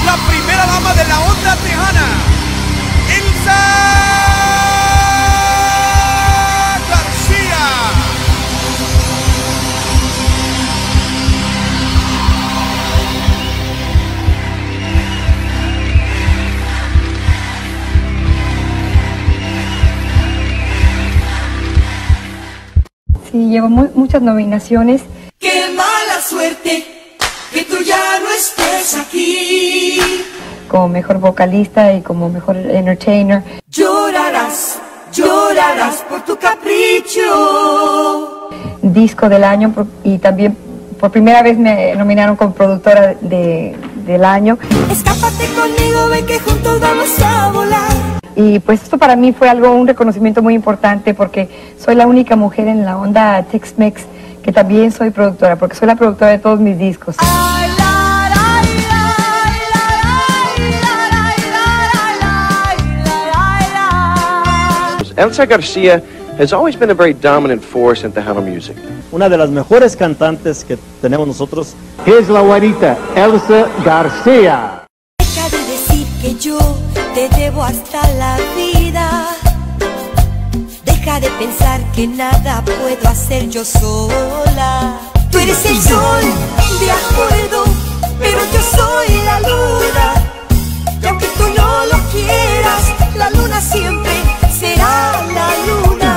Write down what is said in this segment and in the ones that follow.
La primera dama de la onda tejana, Elsa Garcia. Sí, llevo muchas nominaciones. ¡Qué mala suerte que tú ya no estés aquí! Como mejor vocalista y como mejor entertainer. Llorarás, llorarás por tu capricho. Disco del año y también por primera vez me nominaron como productora del año. Escápate conmigo, ven que juntos vamos a volar. Y pues esto para mí fue un reconocimiento muy importante porque soy la única mujer en la onda Tex-Mex que también soy productora, porque soy la productora de todos mis discos. Elsa Garcia has always been a very dominant force in Tejano music. Una de las mejores cantantes que tenemos nosotros es la güerita Elsa Garcia. Deja de decir que yo te debo hasta la vida. Deja de pensar que nada puedo hacer yo sola. Tú eres el sol, de acuerdo, pero yo soy la luna. Y aunque tú no lo quieras, la luna siempre será la luna.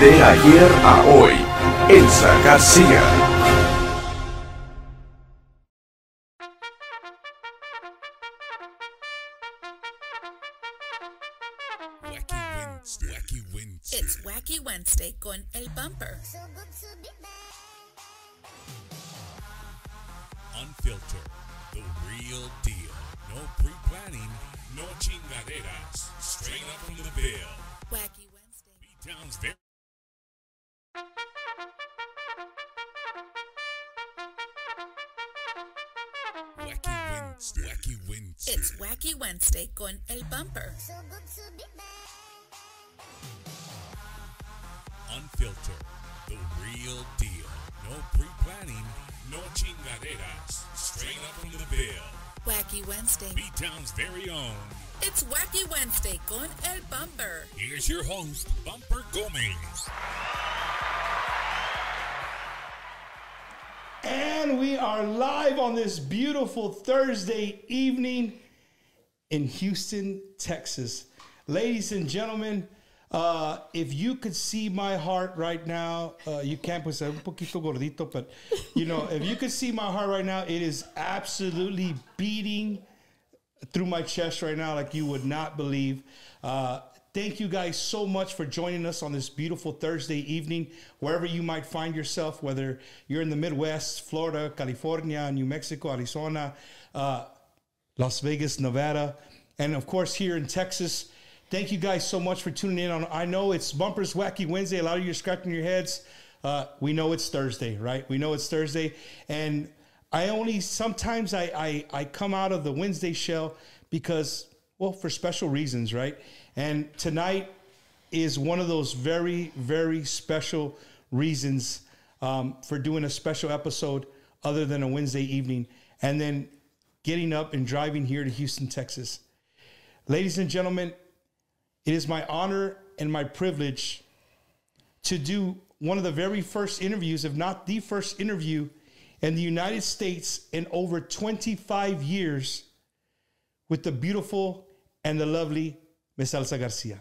De ayer a hoy, Elsa Garcia. Wacky Wednesday. It's Wacky Wednesday con El Bumper. Unfiltered, the real deal. No pre-planning, no chingaderas. Straight up from the bill. Wacky Wednesday. Beatdown's very. Wacky Wednesday. Wacky Wednesday. It's Wacky Wednesday con El Bumper. Unfiltered, the real deal. No pre-planning, no chingaderas. Straight up from the bill. Wacky Wednesday. Beatdown's very own. It's Wacky Wednesday con El Bumper. Here's your host, Bumper Gomez. And we are live on this beautiful Thursday evening in Houston, Texas. Ladies and gentlemen, if you could see my heart right now, you can't, pues un poquito gordito, but you know, if you could see my heart right now, it is absolutely beating through my chest right now like you would not believe. Thank you guys so much for joining us on this beautiful Thursday evening, wherever you might find yourself, whether you're in the Midwest, Florida, California, New Mexico, Arizona, Las Vegas, Nevada, and of course here in Texas. Thank you guys so much for tuning in. I know it's Bumper's Wacky Wednesday. A lot of you are scratching your heads. We know it's Thursday, right? We know it's Thursday. And sometimes I come out of the Wednesday shell because, well, for special reasons, right? And tonight is one of those very, very special reasons for doing a special episode other than a Wednesday evening and then getting up and driving here to Houston, Texas. Ladies and gentlemen, it is my honor and my privilege to do one of the very first interviews, if not the first interview in the United States in over 25 years with the beautiful and the lovely Miss Elsa Garcia.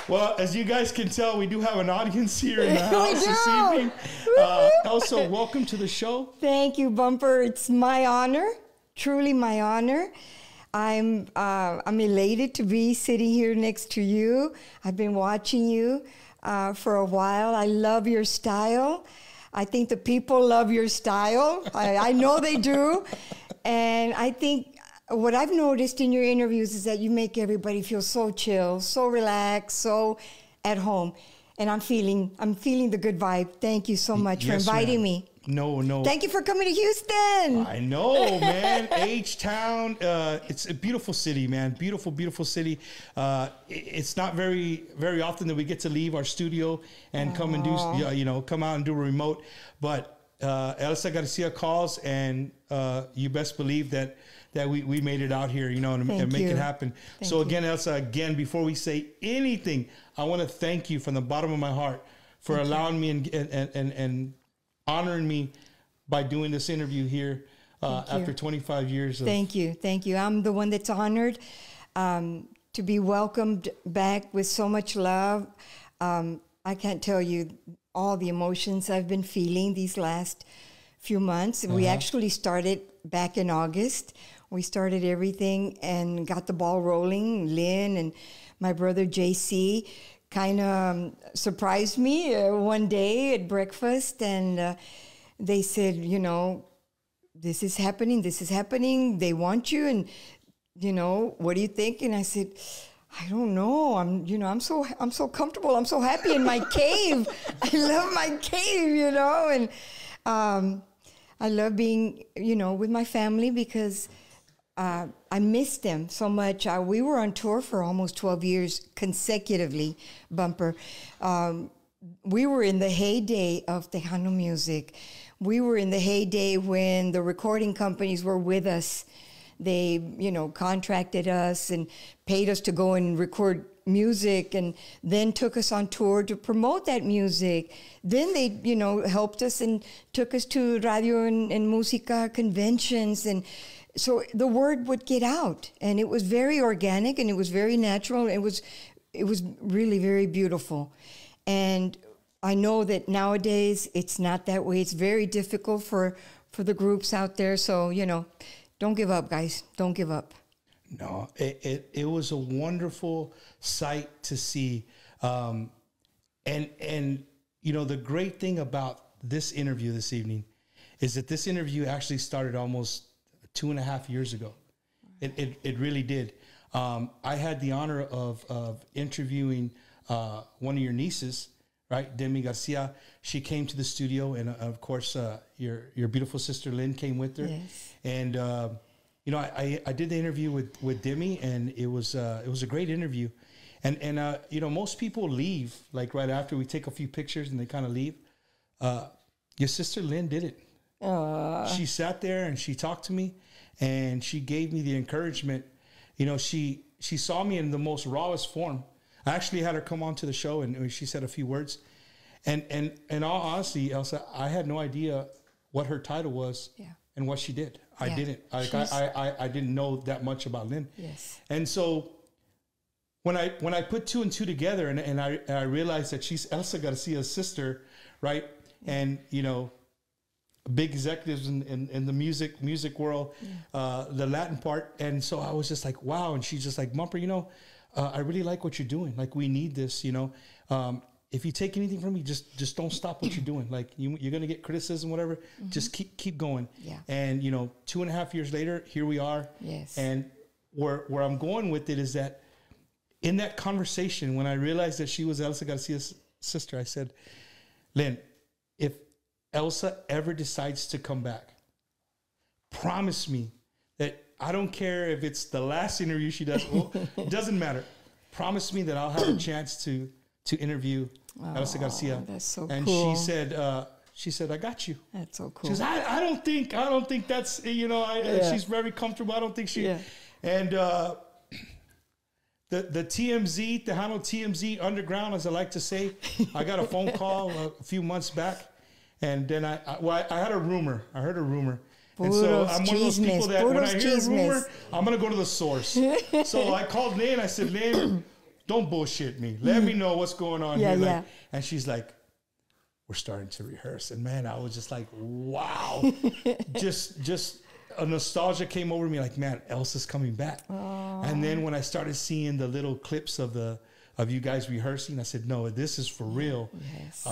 Well, as you guys can tell, we do have an audience here in the house this evening. Elsa, welcome to the show. Thank you, Bumper. It's my honor truly my honor. I'm elated to be sitting here next to you. I've been watching you for a while. I love your style. I think the people love your style. I know they do. And I think what I've noticed in your interviews is that you make everybody feel so chill, so relaxed, so at home. And I'm feeling the good vibe. Thank you so much for inviting me. No. Thank you for coming to Houston. I know, man. H-Town. It's a beautiful city, man. Beautiful, beautiful city. It's not very often that we get to leave our studio and come and do, come out and do a remote. But Elsa Garcia calls, and you best believe that we made it out here, and make it happen. So again, Elsa, before we say anything, I want to thank you from the bottom of my heart for allowing me and honoring me by doing this interview here after 25 years. Thank you. I'm the one that's honored to be welcomed back with so much love. I can't tell you all the emotions I've been feeling these last few months. We actually started back in August. We started everything and got the ball rolling. Lynn and my brother JC kind of surprised me one day at breakfast, and they said, this is happening. They want you, and what do you think? And I said, I don't know. I'm so comfortable. I'm so happy in my cave. I love my cave, and I love being, with my family because I miss them so much. We were on tour for almost 12 years consecutively, Bumper. We were in the heyday of Tejano music. We were in the heyday when the recording companies were with us. They, contracted us and paid us to go and record music, and then took us on tour to promote that music. Then they, helped us and took us to radio and música conventions, and so the word would get out, and it was very organic, and it was very natural. It was really very beautiful. And I know that nowadays it's not that way. It's very difficult for the groups out there. So, don't give up, guys. Don't give up. No, it was a wonderful sight to see. And the great thing about this interview this evening is that this interview actually started almost 2.5 years ago. It really did. I had the honor of interviewing one of your nieces, right, Demi Garcia. She came to the studio, and of course, your beautiful sister Lynn came with her. Yes. And I did the interview with Demi, and it was a great interview. And most people leave like right after we take a few pictures, and they kind of leave. Your sister Lynn did it. She sat there and she talked to me, and she gave me the encouragement. She saw me in the most rawest form. I actually had her come on to the show, and she said a few words. And in all honesty, Elsa, I had no idea what her title was and what she did. I didn't. I didn't know that much about Lynn. Yes. And so when I put two and two together, and I realized that she's Elsa Garcia's sister, right? Yeah. And big executives in the music world, the Latin part. And so I was just like, wow. And she's just like, Mumper, I really like what you're doing. Like, we need this, if you take anything from me, just don't stop what you're doing. Like, you're going to get criticism, whatever. Mm-hmm. Just keep going. Yeah. And, 2.5 years later, here we are. Yes. And where I'm going with it is that in that conversation, when I realized that she was Elsa Garcia's sister, I said, Lynn, if Elsa ever decides to come back, promise me that I don't care if it's the last interview she does. Well, it doesn't matter. Promise me that I'll have a chance to interview Elsa Garcia. That's so and cool. she said, I got you. That's so cool. She says, I don't think that's, she's very comfortable. I don't think she, and the TMZ, Tejano TMZ underground, as I like to say, I got a phone call a few months back, and then I had a rumor. I heard a rumor. And so I'm one of those people that when I hear a rumor, I'm going to go to the source. So I called Lynn. I said, Lynn, don't bullshit me. Let me know what's going on here. Yeah. And she's like, we're starting to rehearse. And man, I was just like, wow. just a nostalgia came over me, like, man, Elsa's coming back. Oh. And then when I started seeing the little clips of you guys rehearsing, I said, no, this is for real. Yes.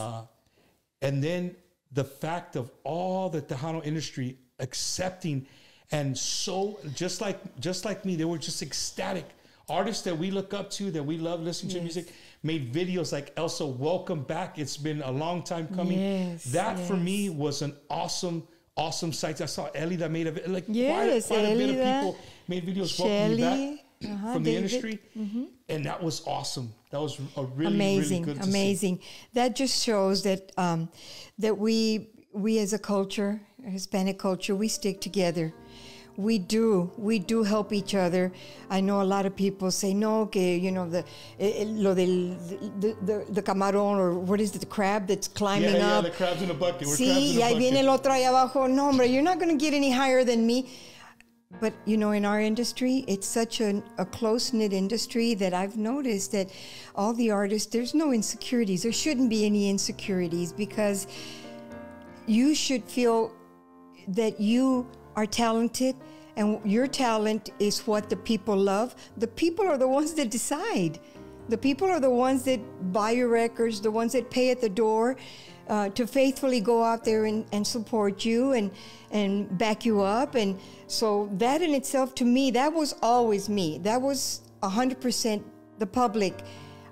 And then the fact of all the Tejano industry accepting, and so just like me, they were just ecstatic. Artists that we look up to, that we love listening to music, made videos like, Elsa, welcome back. It's been a long time coming. Yes, that for me was an awesome sight. I saw Ellie that made quite a bit of people made videos welcoming back from the industry. Mm-hmm. And that was awesome. That was a really good to see. That just shows that that we as a culture, a Hispanic culture, we stick together. We do help each other. I know a lot of people say, no, que, you know, the camarón, or what is it, the crab that's climbing up. Yeah, the crab's in a bucket. Sí, y ahí viene el otro allá abajo. No, hombre, you're not going to get any higher than me. But, you know, in our industry, it's such a close-knit industry that I've noticed that all the artists, there's no insecurities. There shouldn't be any insecurities, because you should feel that you are talented, and your talent is what the people love. The people are the ones that decide. The people are the ones that buy your records, the ones that pay at the door to faithfully go out there and support you and back you up. And so that in itself, to me, that was always me. That was 100% the public.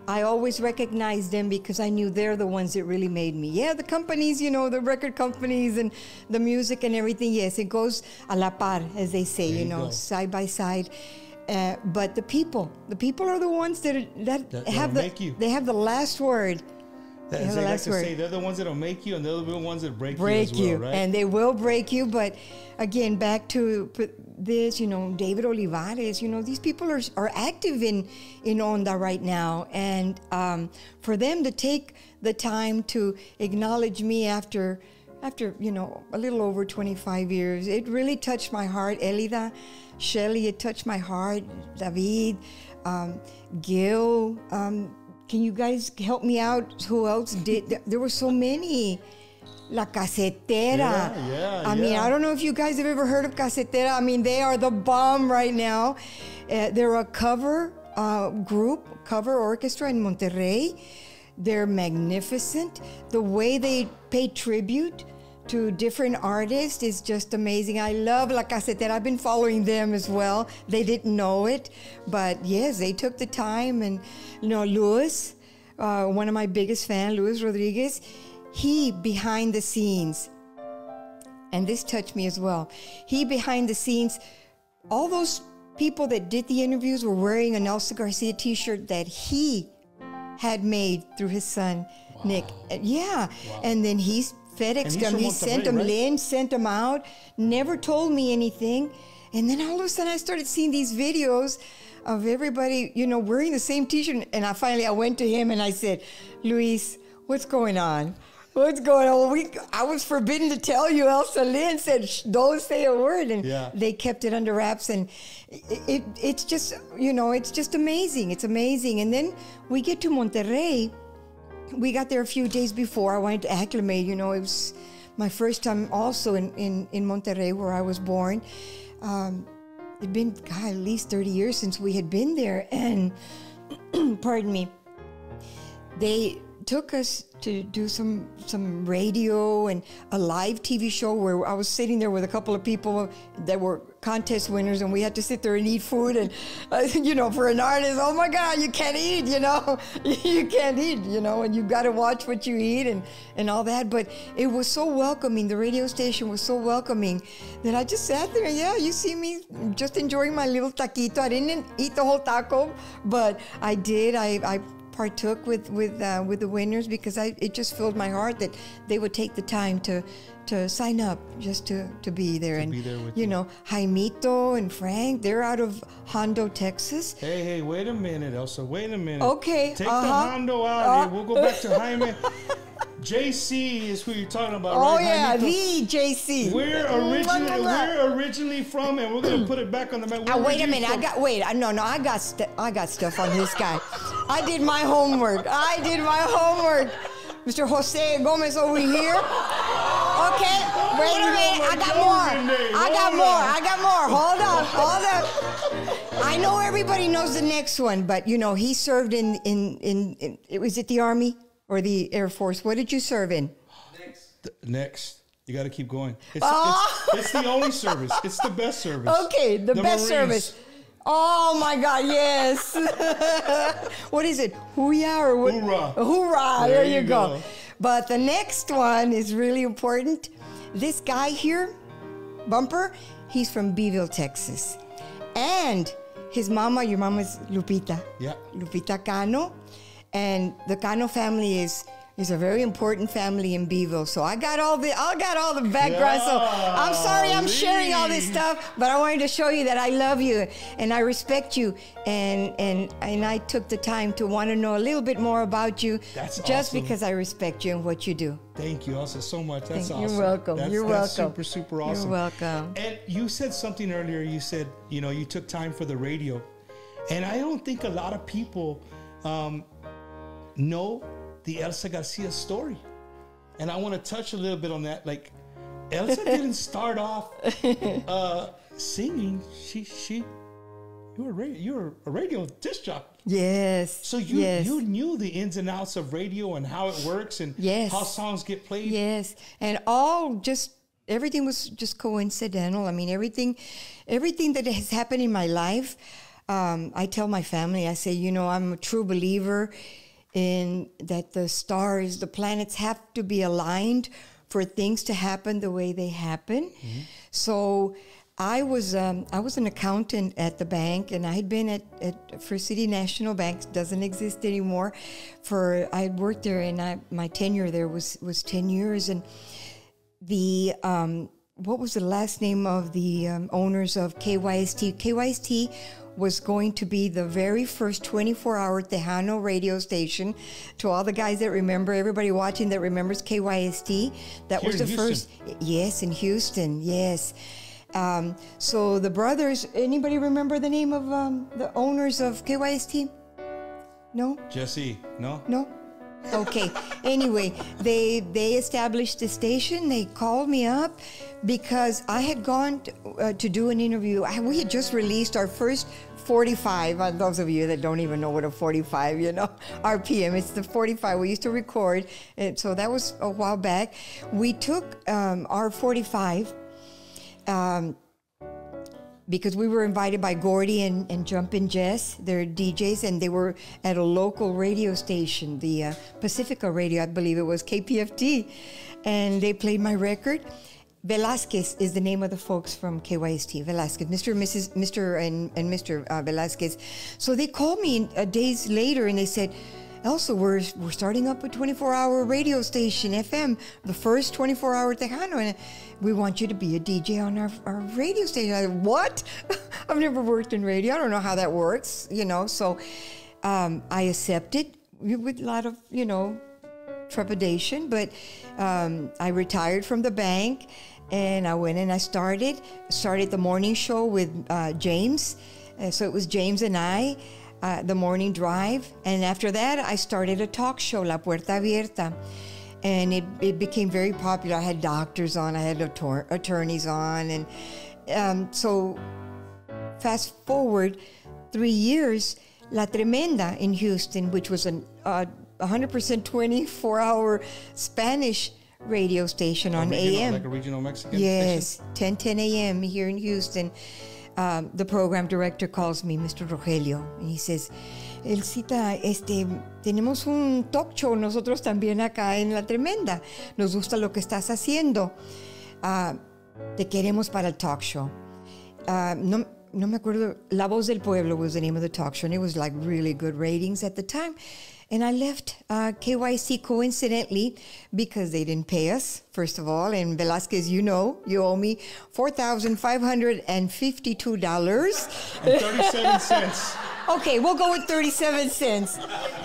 I always recognized them because I knew they're the ones that really made me. Yeah, the companies, you know, the record companies and the music and everything, yes, it goes a la par, as they say, you know, side by side. But the people are the ones that have they have the last word. As they like to say, they're the ones that'll make you, and they're the ones that break you as well, right? And they will break you. But again, back to this, you know, David Olivares, you know, these people are active in Onda right now. And for them to take the time to acknowledge me after, you know, a little over 25 years, it really touched my heart. Elida, Shelly, it touched my heart. David, Gil, can you guys help me out? Who else did? There were so many. La Casetera. I mean, I don't know if you guys have ever heard of Casetera. I mean, they are the bomb right now. They're a cover group, cover orchestra in Monterrey. They're magnificent. The way they pay tribute to different artists is just amazing. I love La Casetera. I've been following them as well. They didn't know it, but yes, they took the time. And you know, Luis, one of my biggest fans, Luis Rodriguez, he behind the scenes, and this touched me as well. He behind the scenes, all those people that did the interviews were wearing an Elsa Garcia t-shirt that he had made through his son, Nick. Yeah, and then he's FedExed them. He sent them. Right? Lynn sent them out. Never told me anything. And then all of a sudden, I started seeing these videos of everybody, you know, wearing the same T-shirt. And I went to him and I said, Luis, what's going on? What's going on? I was forbidden to tell you. Elsa Lynn said, don't say a word. And they kept it under wraps. And it's just, you know, it's just amazing. It's amazing. And then we get to Monterrey. We got there a few days before. I wanted to acclimate. You know, it was my first time also in Monterrey, where I was born. It'd been, God, at least 30 years since we had been there. And, pardon me, they took us to do some radio and a live TV show where I was sitting there with a couple of people that were contest winners, and we had to sit there and eat food. And, you know, for an artist, oh my God, you can't eat, you know. You can't eat, you know, and you've got to watch what you eat and all that. But it was so welcoming. The radio station was so welcoming that I just sat there. Yeah, you see me just enjoying my little taquito. I didn't eat the whole taco, but I did. I partook with the winners because it just filled my heart that they would take the time to sign up just to be there. And be there with you know, Jaimito and Frank, they're out of Hondo, Texas. Hey, wait a minute, Elsa. Wait a minute. Okay. Take the Hondo out. We'll go back to Jaime. JC is who you're talking about, right? Oh yeah, Jaimito. The JC. We're originally from, and we're gonna put it back on the map. Wait a minute. I got stuff on this guy. I did my homework. Mr. Jose Gomez over here. Okay, wait a minute. I got more. I got more. Hold on. I know everybody knows the next one, but you know, he served in was it the Army or the Air Force? What did you serve in? Next. You got to keep going. It's the only service. It's the best service. Okay, the best Marines. service. Oh my God, yes. What is it? Hooyah or what? Hoorah. Hoorah, there you go. But the next one is really important. This guy here, Bumper, he's from Beeville, Texas. And his mama, your mama's Lupita. Yeah. Lupita Cano. And the Cano family is a very important family in Beeville. So I got all the background. So I'm sorry I'm sharing all this stuff, but I wanted to show you that I love you and I respect you. And I took the time to want to know a little bit more about you. That's just awesome. Because I respect you and what you do. Thank you, Elsa, so much. That's awesome. You're welcome. That's welcome. super awesome. You're welcome. And you said something earlier. You said, you know, you took time for the radio. And I don't think a lot of people know the Elsa Garcia story. And I want to touch a little bit on that. Like, Elsa didn't start off singing. You were a radio disc jockey. Yes. So you knew the ins and outs of radio and how it works and how songs get played. Yes. And everything was just coincidental. I mean, everything that has happened in my life, I tell my family, I say, you know, I'm a true believer in that the stars, the planets have to be aligned for things to happen the way they happen. Mm-hmm. So I was an accountant at the bank, and I had been at First City National Bank, doesn't exist anymore. I had worked there, and my tenure there was 10 years. And the what was the last name of the owners of KYST? KYST was going to be the very first 24-hour Tejano radio station. To all the guys that remember, everybody watching that remembers KYST, that was the first. Yes, in Houston, yes. So the brothers, anybody remember the name of the owners of KYST? No? Jesse, no? No? Okay. Anyway, they established the station. They called me up because I had gone to do an interview. We had just released our first 45. Those of you that don't even know what a 45, you know, RPM. It's the 45 we used to record. And so that was a while back. We took our 45 because we were invited by Gordy and Jumpin' Jess, they're DJs, and they were at a local radio station, the Pacifica Radio, I believe it was, KPFT, and they played my record. Velasquez is the name of the folks from KYST, Velasquez, Mr. and Mr. Velasquez. So they called me days later and they said, Elsa, we're starting up a 24-hour radio station, FM, the first 24-hour Tejano, and we want you to be a DJ on our radio station. I said, what? I've never worked in radio. I don't know how that works, you know. So I accepted with a lot of, you know, trepidation, but I retired from the bank and I went and I started the morning show with James. So it was James and I. The morning drive, and after that I started a talk show, La Puerta Abierta, and it became very popular. I had doctors on, I had attorneys on, and so fast forward 3 years, La Tremenda in Houston, which was a 100% 24-hour Spanish radio station on AM. Like a regional Mexican Yes, station? 10 a.m. here in Houston. The program director calls me, Mr. Rogelio, and he says, Elcita, tenemos un talk show nosotros también acá en La Tremenda. Nos gusta lo que estás haciendo. Te queremos para el talk show. No me acuerdo, La Voz del Pueblo was the name of the talk show, and it was like really good ratings at the time. And I left KYC coincidentally because they didn't pay us, first of all. And Velasquez, you know, you owe me $4,552.37. Okay, we'll go with 37 cents.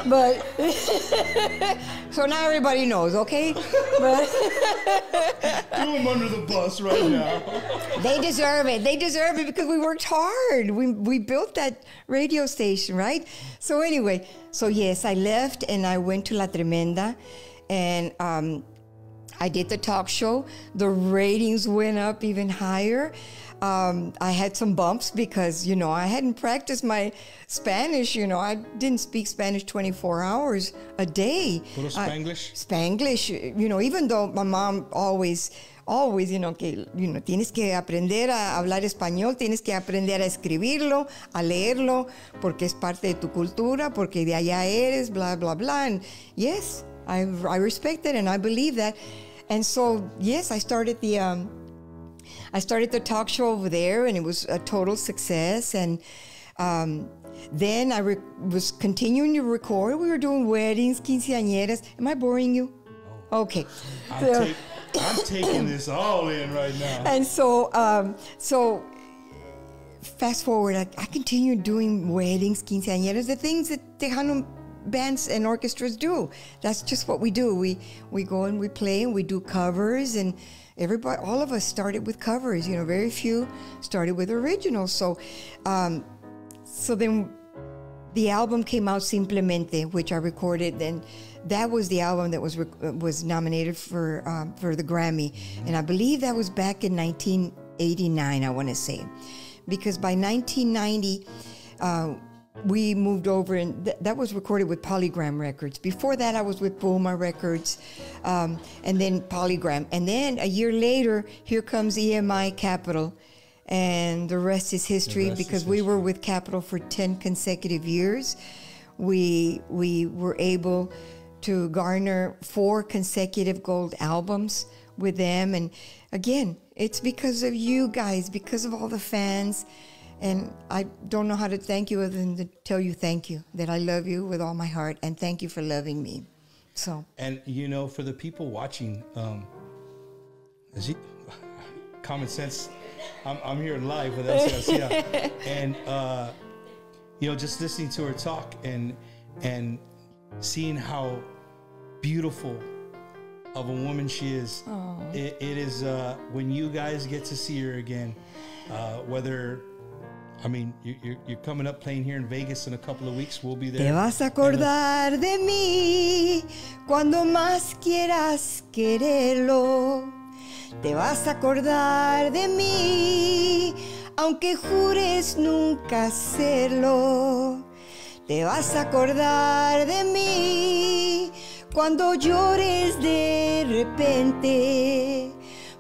But so now everybody knows, okay? But threw them under the bus right now. They deserve it. They deserve it because we worked hard. We built that radio station, right? So anyway, so yes, I left and I went to La Tremenda, and I did the talk show. The ratings went up even higher. I had some bumps because, I hadn't practiced my Spanish. I didn't speak Spanish 24 hours a day. Puro Spanglish? Spanglish, even though my mom always, tienes que aprender a hablar español, tienes que aprender a escribirlo, a leerlo, porque es parte de tu cultura, porque de allá eres, blah, blah, blah. And yes, I respect it and I believe that. And so, yes, I started the talk show over there, and it was a total success. And then I was continuing to record. We were doing weddings, quinceañeras. Am I boring you? No. Okay. I'm taking this all in right now. And so fast forward, I continued doing weddings, quinceañeras, the things that Tejano bands and orchestras do. That's just what we do. We go and we play and we do covers, and everybody, all of us started with covers. Very few started with originals. So then the album came out, Simplemente, which I recorded, and that was the album that was nominated for the Grammy, and I believe that was back in 1989. I want to say, because by 1990. We moved over, and that was recorded with Polygram Records. Before that, I was with Puma Records, and then Polygram. And then a year later, here comes EMI Capitol, and the rest is history, because we were with Capitol for 10 consecutive years. We were able to garner 4 consecutive gold albums with them. And again, it's because of you guys, because of all the fans. And I don't know how to thank you other than to tell you thank you, that I love you with all my heart, and thank you for loving me. So. And, for the people watching, common sense, I'm here live with Elsa Garcia. And, just listening to her talk and seeing how beautiful of a woman she is. It is, when you guys get to see her again, whether... you're coming up playing here in Vegas in a couple of weeks. We'll be there. Te vas a acordar de mí cuando más quieras quererlo. Te vas a acordar de mí aunque jures nunca hacerlo. Te vas a acordar de mí cuando llores de repente,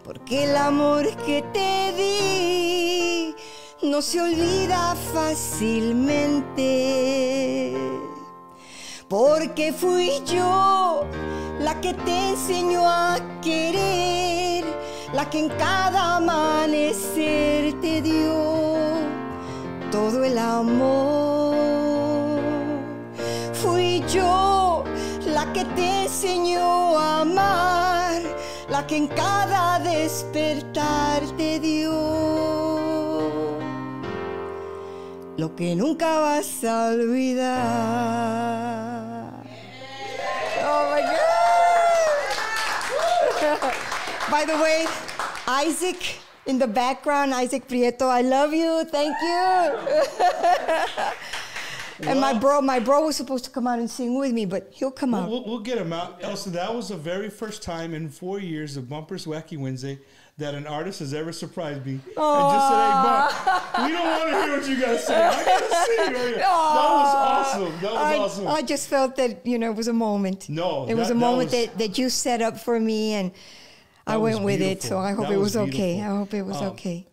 porque el amor que te di no se olvida fácilmente, porque fui yo la que te enseñó a querer, la que en cada amanecer te dio todo el amor. Fui yo la que te enseñó a amar, la que en cada despertar te dio lo que nunca vas a olvidar. Oh my God! By the way, Isaac in the background, Isaac Prieto, I love you. Thank you. And my bro was supposed to come out and sing with me, but he'll come out. We'll get him out. Elsa, that was the very first time in 4 years of Bumpers Wacky Wednesday that an artist has ever surprised me and just said, "Hey, Bump, we don't want to hear what you got to say. I got to sing right here." That was awesome. That was awesome. I just felt that, it was a moment. It was a moment that you set up for me, and I went with it. So I hope it was okay. I hope it was okay.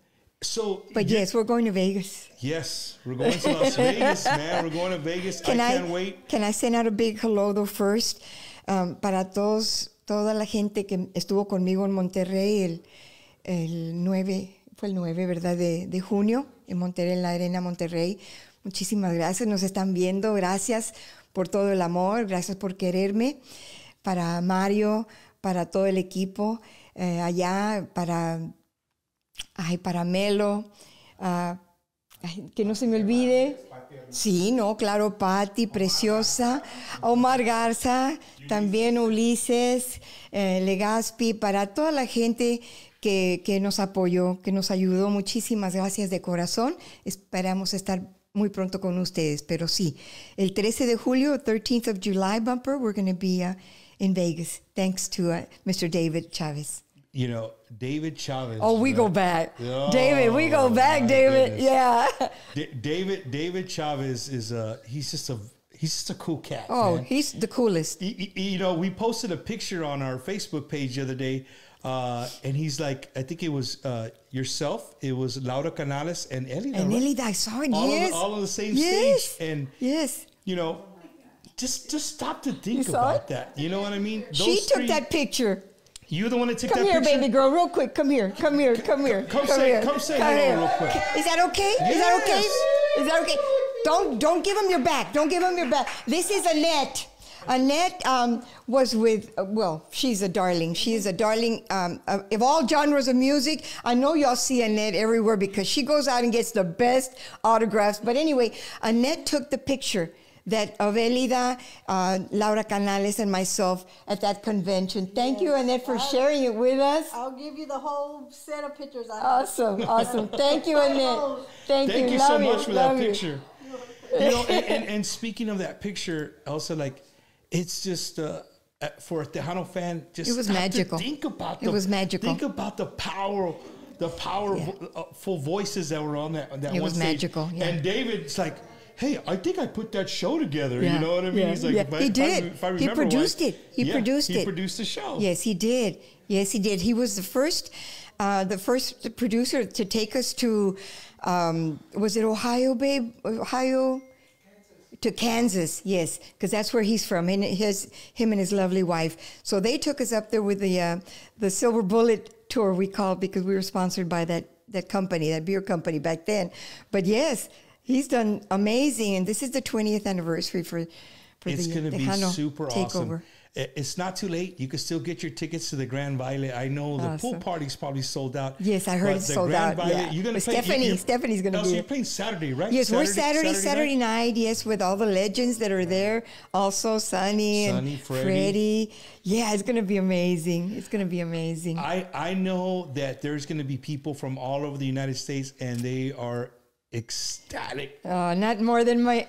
But yes, we're going to Vegas. Yes, we're going to Las Vegas, man. We're going to Vegas. I can't wait. Can I send out a big hello though first? Para toda la gente que estuvo conmigo en Monterrey el 9, fue el 9, ¿verdad? De junio, en Monterrey, en la Arena Monterrey. Muchísimas gracias, nos están viendo. Gracias por todo el amor, gracias por quererme. Para Mario, para todo el equipo allá, para Melo, que no se me olvide. Sí, no, claro, Patti, preciosa. Omar Garza, también Ulises, Legaspi, para toda la gente que nos apoyó, que nos ayudó. Muchísimas gracias de corazón. Esperamos estar muy pronto con ustedes. Pero sí, el 13 de julio, 13th of July bumper, we're going to be in Vegas, thanks to Mr. David Chavez. You know, David Chavez. Oh, we go back. Oh, David, we go back, David. Goodness. Yeah. David Chavez is he's just a cool cat. Oh, man. He's the coolest. You know, we posted a picture on our Facebook page the other day, and he's like, I think it was yourself, it was Laura Canales and Elida. And Elida, I saw it, all on the same stage. And, you know, just stop to think about that. You know what I mean? She took that picture. You're the one that took that picture? Come here, baby girl, real quick. Come here. Come say hello real quick. Is that okay? Yes. Is that okay? Is that okay? Don't give him your back. Don't give him your back. This is Annette. Annette was with, she's a darling. She is a darling of all genres of music. I know y'all see Annette everywhere because she goes out and gets the best autographs. But anyway, Annette took the picture of Elida, Laura Canales, and myself at that convention. Thank you, Annette, for sharing it with us. I'll give you the whole set of pictures. Awesome. Thank you, Annette. Thank you. Thank you so much for that picture. You know, and speaking of that picture, Elsa, like, it's just for a Tejano fan, just it was magical. Think about it was magical. Think about the powerful voices that were on that. It was magical. Yeah. And David's like, hey, I think I put that show together. Yeah. You know what I mean? Yeah. He's like, he did. If I remember he produced it. He produced the show. Yes, he did. Yes, he did. He was the first producer to take us to, was it Ohio, babe? Ohio? To Kansas, yes, because that's where he's from. And him and his lovely wife. So they took us up there with the Silver Bullet tour we called, because we were sponsored by that company, that beer company back then. But yes, he's done amazing, and this is the 20th anniversary for it's going to be Tejano super takeover. Awesome. It's not too late. You can still get your tickets to the Grand Baile. I know the pool party's probably sold out. Yes, I heard it's sold out. Baile, yeah. You're going to play. Stephanie's going to be. So you're playing Saturday, right? Yes, we're Saturday night. Yes, with all the legends that are there. Also, Sonny and Freddie. Yeah, it's going to be amazing. It's going to be amazing. I know that there's going to be people from all over the United States, and they are ecstatic. Not more than me.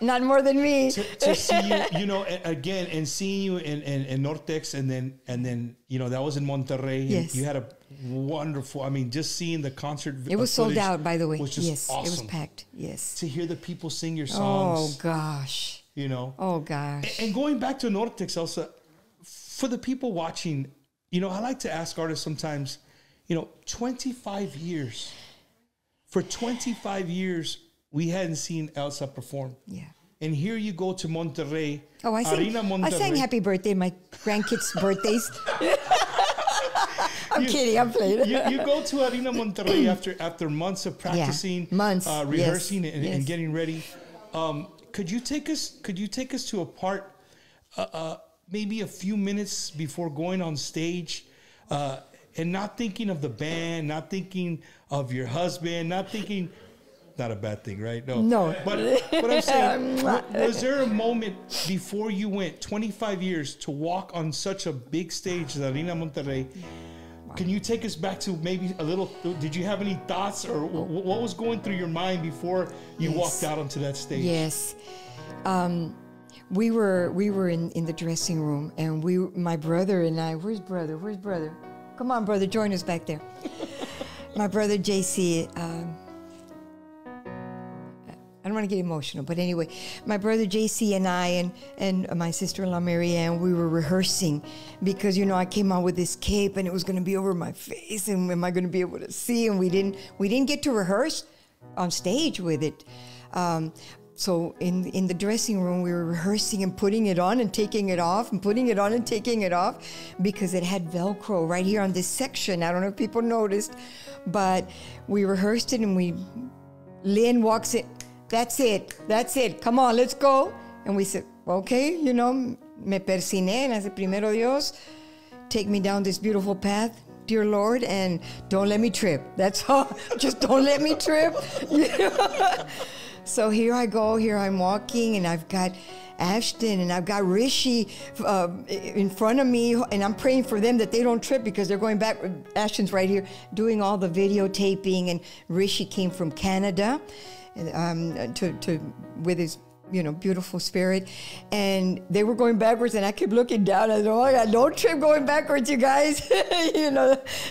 to see you, you know, again, and seeing you in Nortex, and then you know, that was in Monterrey. Yes. You had a wonderful, I mean, just seeing the concert. It was sold out, by the way. Which is yes, awesome. It was packed. Yes. To hear the people sing your songs. Oh gosh. You know. Oh gosh. And going back to Nortex, Elsa, for the people watching, you know, I like to ask artists sometimes, you know, 25 years. For 25 years, we hadn't seen Elsa perform. Yeah. And here you go to Monterrey. Oh, I sang Happy Birthday, my grandkids' birthdays. I'm kidding, I'm playing. You go to Arena Monterrey after months of practicing, rehearsing, and getting ready. Could you take us to a part, maybe a few minutes before going on stage, and not thinking of the band, not thinking of your husband, not a bad thing, right? No. But I'm saying, was there a moment before you went 25 years to walk on such a big stage as Arena Monterrey? Wow. Can you take us back to maybe a little, did you have any thoughts, or what was going through your mind before you walked out onto that stage? Yes. We were in the dressing room, and my brother and I, where's brother? Come on, brother, join us back there. My brother, JC, I don't want to get emotional, but anyway, my brother, JC, and I, and my sister-in-law, Marianne, we were rehearsing because, you know, I came out with this cape, and it was going to be over my face, and am I going to be able to see? And we didn't get to rehearse on stage with it. So in the dressing room, we were rehearsing and putting it on and taking it off and putting it on and taking it off because it had Velcro right here on this section. I don't know if people noticed, but we rehearsed it, and Lynn walks in. That's it. Come on, let's go. And we said, okay, you know, me persiné, and I said, primero Dios, take me down this beautiful path, dear Lord, and don't let me trip. That's all. Just don't let me trip. You know? So here I go, here I'm walking, and I've got Ashton and I've got Rishi in front of me, and I'm praying for them that they don't trip because they're going back. Ashton's right here doing all the videotaping, and Rishi came from Canada with his beautiful spirit. And they were going backwards, and I kept looking down. I said, oh, I got no trip going backwards, you guys.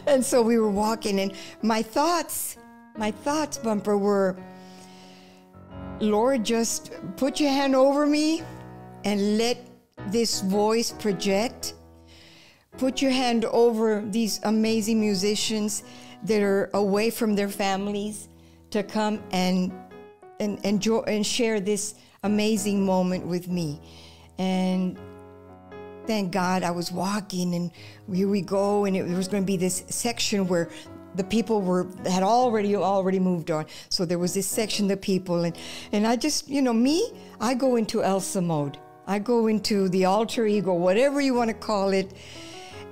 And so we were walking, and my thoughts, Bumper, were, Lord, just put your hand over me and let this voice project. Put your hand over these amazing musicians that are away from their families to come and enjoy and share this amazing moment with me. And thank God I was walking, and here we go, and it was going to be this section where the people had already moved on. So there was this section of people, and I just, I go into Elsa mode. I go into the alter ego, whatever you want to call it.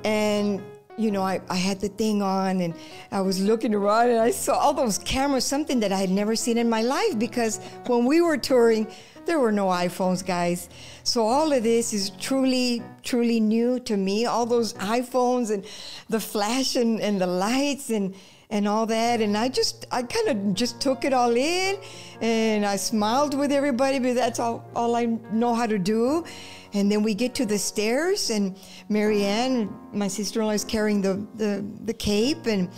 And, I had the thing on, and I was looking around, and I saw all those cameras, something that I had never seen in my life, because when we were touring, there were no iPhones, guys. So all of this is truly, truly new to me. All those iPhones and the flash and the lights and all that. And I kind of just took it all in, and I smiled with everybody, but that's all I know how to do. And then we get to the stairs, and Marianne, my sister-in-law, is carrying the cape, and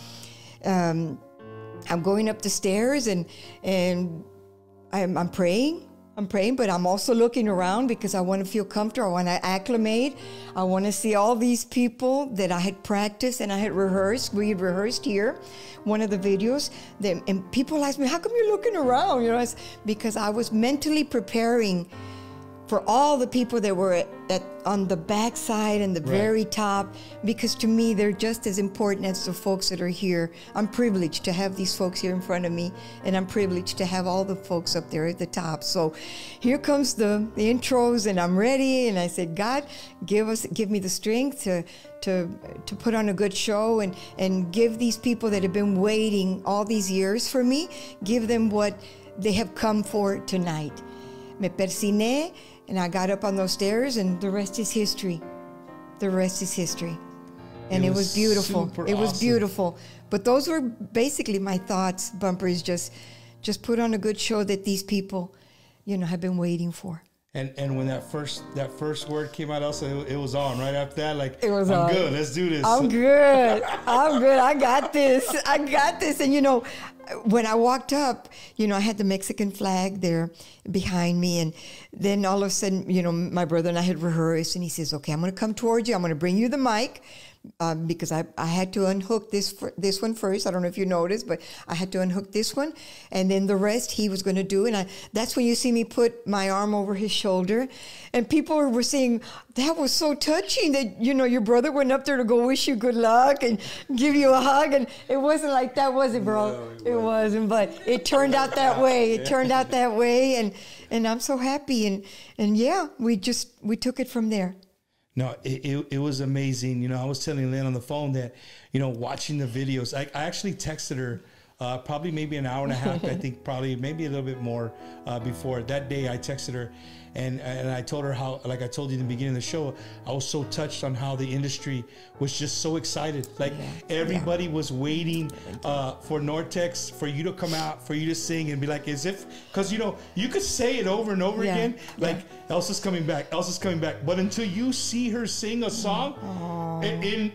I'm going up the stairs, and I'm praying. But I'm also looking around because I want to feel comfortable. I want to acclimate. I want to see all these people that I had practiced and I had rehearsed. We had rehearsed here, one of the videos. And people asked me, how come you're looking around? It's because I was mentally preparing for all the people that were on the back side and the very top, because to me, they're just as important as the folks that are here. I'm privileged to have these folks here in front of me, and I'm privileged to have all the folks up there at the top. So here comes the intros, and I'm ready, and I said, God, give me the strength to put on a good show, and give these people that have been waiting all these years for me, give them what they have come for tonight. Me persiné, and I got up on those stairs, and the rest is history. The rest is history. And it was beautiful. It was beautiful. But those were basically my thoughts, Bumpers, just put on a good show that these people, have been waiting for. And when that first word came out, also it was on right after that. Like, it was I'm good. Let's do this. I'm good. I got this. And when I walked up, I had the Mexican flag there behind me, and then all of a sudden, my brother and I had rehearsed, and he says, "Okay, I'm going to come towards you. I'm going to bring you the mic." Because I had to unhook this one first. I don't know if you noticed, but I had to unhook this one, and then the rest he was going to do. And that's when you see me put my arm over his shoulder, and people were saying that was so touching that your brother went up there to go wish you good luck and give you a hug, and it wasn't like that, was it, bro? No, it wasn't, but it turned out that way. It turned out that way, and I'm so happy, and yeah, we took it from there. No, it was amazing. I was telling Lynn on the phone that, watching the videos, I actually texted her probably maybe an hour and a half, I think probably maybe a little bit more before. That day I texted her, and I told her how, like I told you in the beginning of the show, I was so touched on how the industry was just so excited. Like everybody was waiting for Nortex, for you to come out, for you to sing, and be like, as if, because you could say it over and over again, like Elsa's coming back, Elsa's coming back, but until you see her sing a song in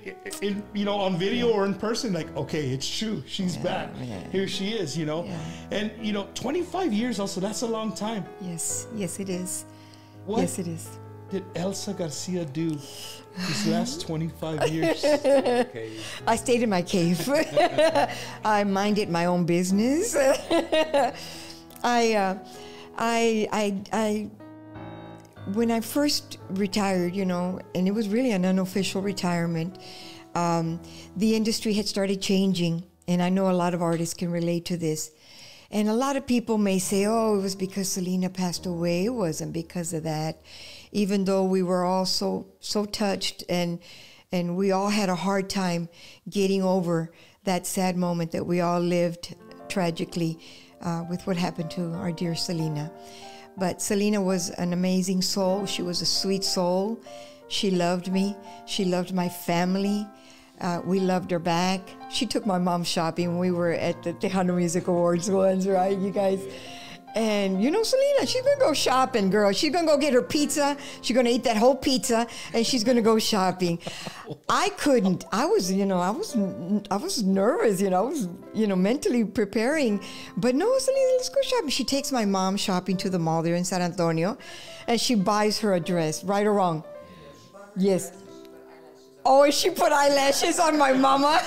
on video or in person, like, okay, it's true, she's back. Here she is, and 25 years also, that's a long time. Yes it is. What yes it is. Did Elsa Garcia do these last 25 years? I stayed in my cave. I minded my own business. When I first retired, and it was really an unofficial retirement, the industry had started changing, and I know a lot of artists can relate to this. And a lot of people may say, oh, it was because Selena passed away. It wasn't because of that. Even though we were all so touched, and we all had a hard time getting over that sad moment that we all lived tragically with what happened to our dear Selena. But Selena was an amazing soul. She was a sweet soul. She loved me. She loved my family. We loved her back. She took my mom shopping when we were at the Tejano Music Awards once, right, you guys? And you know, Selena, she's gonna go shopping, girl. She's gonna go get her pizza. She's gonna eat that whole pizza, and she's gonna go shopping. I couldn't. I was nervous. I was, mentally preparing. But no, Selena, let's go shopping. She takes my mom shopping to the mall there in San Antonio, and she buys her a dress, right or wrong. Yes. Oh, she put eyelashes on my mama.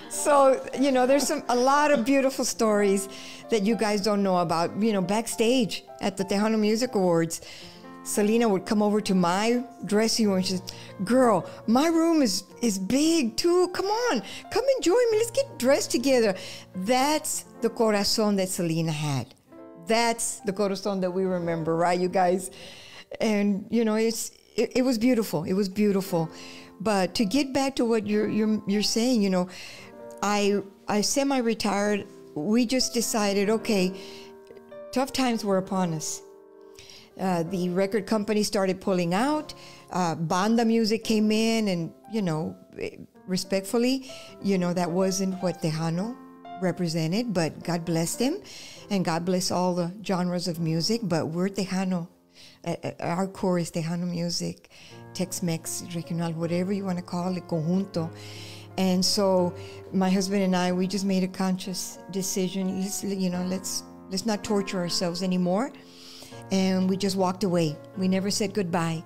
So, there's a lot of beautiful stories that you guys don't know about. Backstage at the Tejano Music Awards, Selena would come over to my dressing room and she said, girl, my room is big too. Come on, come and join me. Let's get dressed together. That's the corazón that Selena had. That's the corazón that we remember, right, you guys? And, it was beautiful. It was beautiful. But to get back to what you're saying, I semi-retired. We just decided, okay, tough times were upon us. The record company started pulling out. Banda music came in, and respectfully, that wasn't what Tejano represented. But God bless them, and God bless all the genres of music. But we're Tejano. Our core is Tejano music, Tex-Mex, regional, whatever you want to call it, conjunto. And so my husband and I, we just made a conscious decision. Let's not torture ourselves anymore. And we just walked away. We never said goodbye.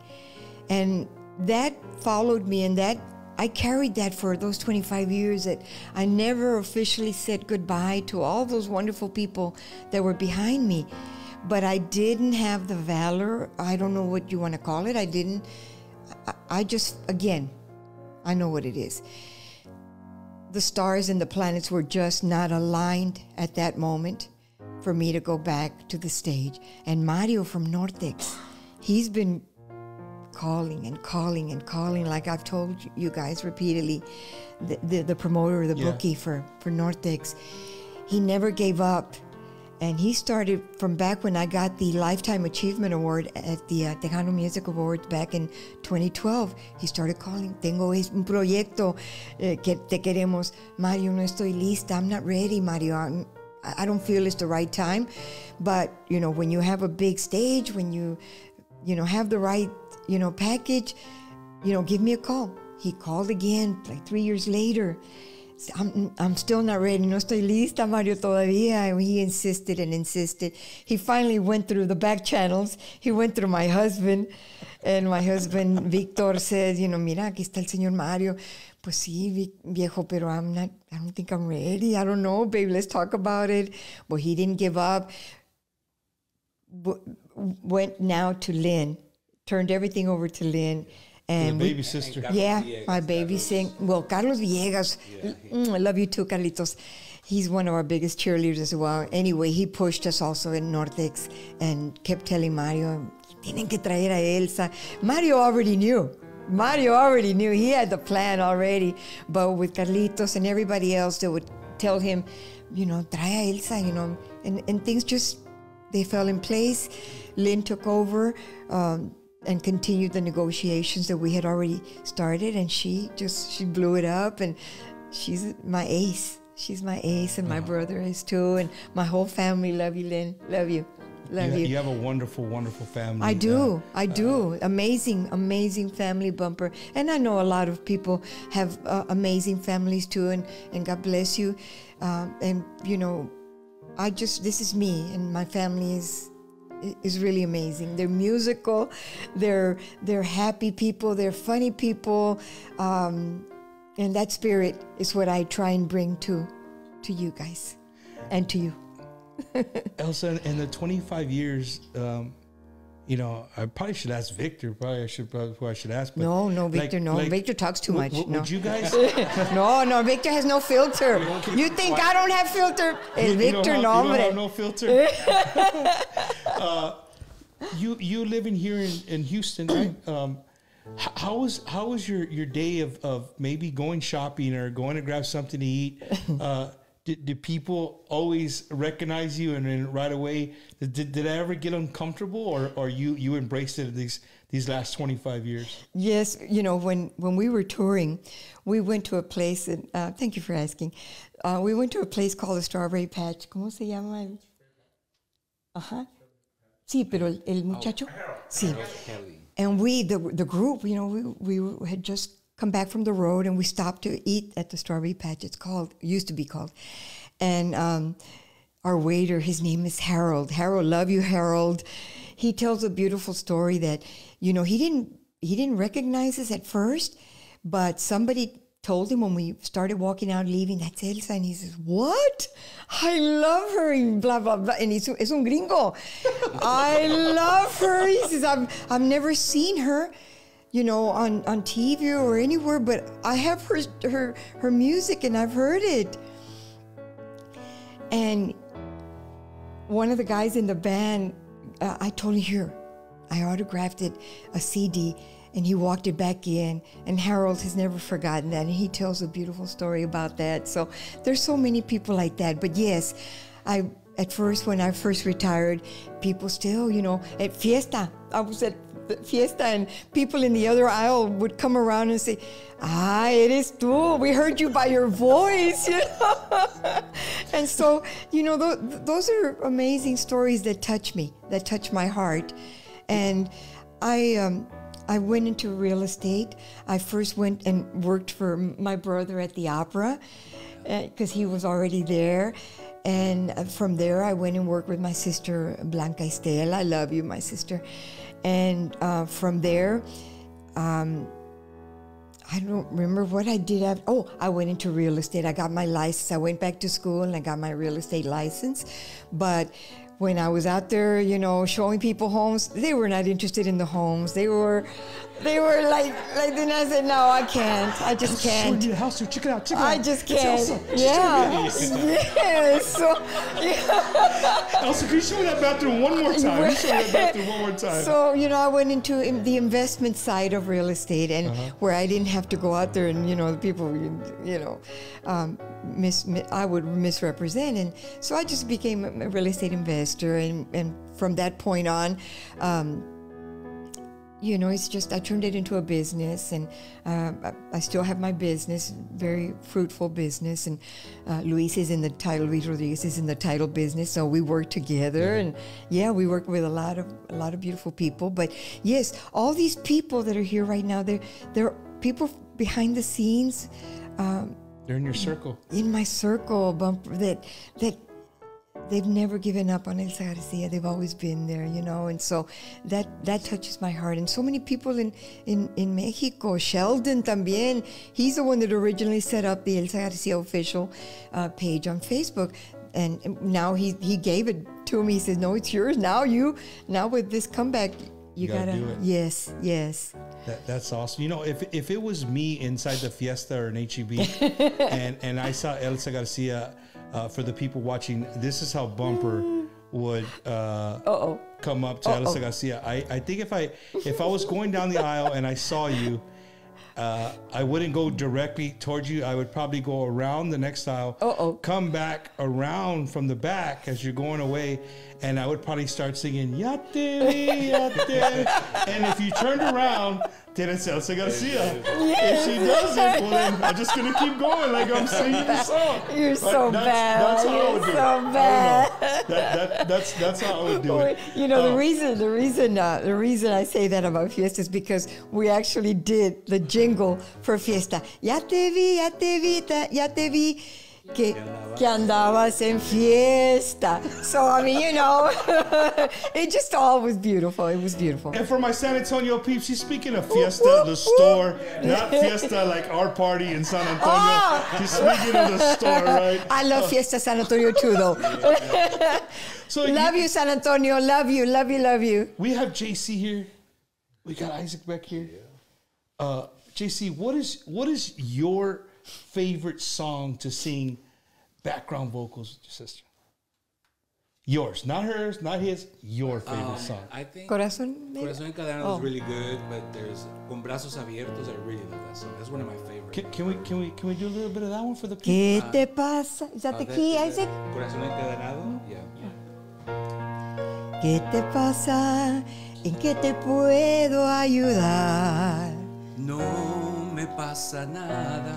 And that followed me, and that I carried that for those 25 years, that I never officially said goodbye to all those wonderful people that were behind me. But I didn't have the valor. I don't know what you want to call it. I just, again, I know what it is. The stars and the planets were just not aligned at that moment for me to go back to the stage. And Mario from Nortex, he's been calling and calling and calling, like I've told you guys repeatedly, the promoter, the bookie for Nortex. He never gave up. And he started from back when I got the Lifetime Achievement Award at the Tejano Music Awards back in 2012. He started calling, tengo un proyecto que te queremos. Mario, no estoy lista. I'm not ready, Mario. I don't feel it's the right time. But, when you have a big stage, when you have the right, package, give me a call. He called again, like 3 years later. I'm still not ready. No estoy lista, Mario, todavía. And he insisted and insisted. He finally went through the back channels. He went through my husband. And my husband, Victor, said, mira, aquí está el señor Mario. Pues sí, viejo, pero I don't think I'm ready. I don't know, babe, let's talk about it. But he didn't give up. Went now to Lynn. Turned everything over to Lynn. And baby sister. Yeah, my baby sing. Well, Carlos Villegas. I love you too, Carlitos. He's one of our biggest cheerleaders as well. Anyway, he pushed us also in Nortex and kept telling Mario, tienen que traer a Elsa. Mario already knew. He had the plan already. But with Carlitos and everybody else that would tell him, trae a Elsa, and things just, they fell in place. Lynn took over. And continued the negotiations that we had already started, and she blew it up, and she's my ace. She's my ace, and my brother is too, and my whole family. Love you, Lynn. Love you. You have a wonderful, wonderful family. I do. Amazing family bumper. And I know a lot of people have amazing families too, and God bless you. And this is me, and my family is really amazing. They're musical, they're happy people, they're funny people, and that spirit is what I try and bring to you guys and to you. Elsa, in the 25 years, I probably should ask Victor. Probably who I should ask. But no, Victor, Victor talks too much. Would you guys? No, Victor has no filter. You think I don't have filter? El Victor, you don't have no filter. You living here in Houston, right? How was your day of maybe going shopping or going to grab something to eat? Did people always recognize you and then right away? Did I ever get uncomfortable, or you embraced it these last 25 years? Yes, when we were touring, we went to a place, and thank you for asking. We went to a place called the Strawberry Patch. ¿Cómo se llama? Ajá. Sí, pero el muchacho. Sí. And we, the group, you know, we had just come back from the road and we stopped to eat at the Strawberry Patch. Used to be called. And our waiter, his name is Harold. Harold, love you, Harold. He tells a beautiful story that, you know, he didn't recognize us at first, but somebody told him when we started walking out, leaving, that's Elsa. And he says, what? I love her, and blah, blah, blah. And es un gringo. I love her. He says, I've never seen her, you know, on TV or anywhere, but I have her music and I've heard it. And one of the guys in the band, I told him, here, I autographed it, a CD, and he walked it back in. And Harold has never forgotten that, and he tells a beautiful story about that. So there's so many people like that. But yes, at first, when I first retired, people still, you know, at Fiesta, I was at Fiesta, and people in the other aisle would come around and say, eres tú, we heard you by your voice, you know. And so, you know, those are amazing stories that touch me, that touch my heart. And I went into real estate. I first went and worked for my brother at the opera because he was already there. And from there, I went and worked with my sister, Blanca Estela. I love you, my sister. And from there, I don't remember what I did. I went into real estate. I got my license. I went back to school and I got my real estate license. But when I was out there, you know, showing people homes, they were not interested in the homes. They were like then I said, no, I can't. I just can't. Show you the house, check it out. I just can't. Yeah. So, yeah. Elsa, can you show me that bathroom one more time? You show me that bathroom one more time. So, you know, I went into the investment side of real estate, and where I didn't have to go out there and, you know, the people, you know, I would misrepresent. And so I just became a real estate investor. And from that point on, you know, it's just, I turned it into a business, and I still have my business, very fruitful business, and Luis Rodriguez is in the title business, so we work together, and we work with a lot of beautiful people. But yes, all these people that are here right now, they're people behind the scenes. They're in your circle. In my circle, that they've never given up on Elsa Garcia. They've always been there, you know, and so that touches my heart. And so many people in Mexico. Sheldon también. He's the one that originally set up the Elsa Garcia official page on Facebook, and now he gave it to me. He says, "No, it's yours now. Now with this comeback, you gotta do it." Yes. That's awesome. You know, if it was me inside the Fiesta or an HEB, and I saw Elsa Garcia. For the people watching, this is how Bumper would come up to Elsa Garcia. I think if I was going down the aisle and I saw you, I wouldn't go directly towards you. I would probably go around the next aisle, come back around from the back as you're going away, and I would probably start singing "Ya te vi, ya te vi." And if you turned around, then it's Elsa Garcia. If she doesn't, well then I'm just gonna keep going like I'm singing the song. You're so bad. That's how I would do so bad. That's how I would do it. You know, the reason I say that about Fiesta is because we actually did the jingle for Fiesta. Ya te vi, que andabas en fiesta. So, I mean, you know, it just all was beautiful. It was beautiful. And for my San Antonio peeps, she's speaking of Fiesta, the store, not Fiesta like our party in San Antonio. She's speaking of the store, right? I love Fiesta San Antonio too, though. So love you, San Antonio. Love you. We have JC here. We got Isaac back here. JC, what is your favorite song to sing background vocals with your sister? Yours, not hers, not his. Your favorite song. I think Corazón Encadenado is really good, but there's Con Brazos Abiertos. I really love that song. That's one of my favorites. Can we do a little bit of that one for the people? ¿Qué te pasa? Is that the key, Isaac? Corazón Encadenado. Yeah. ¿Qué te pasa? ¿En qué te puedo ayudar? No me pasa nada.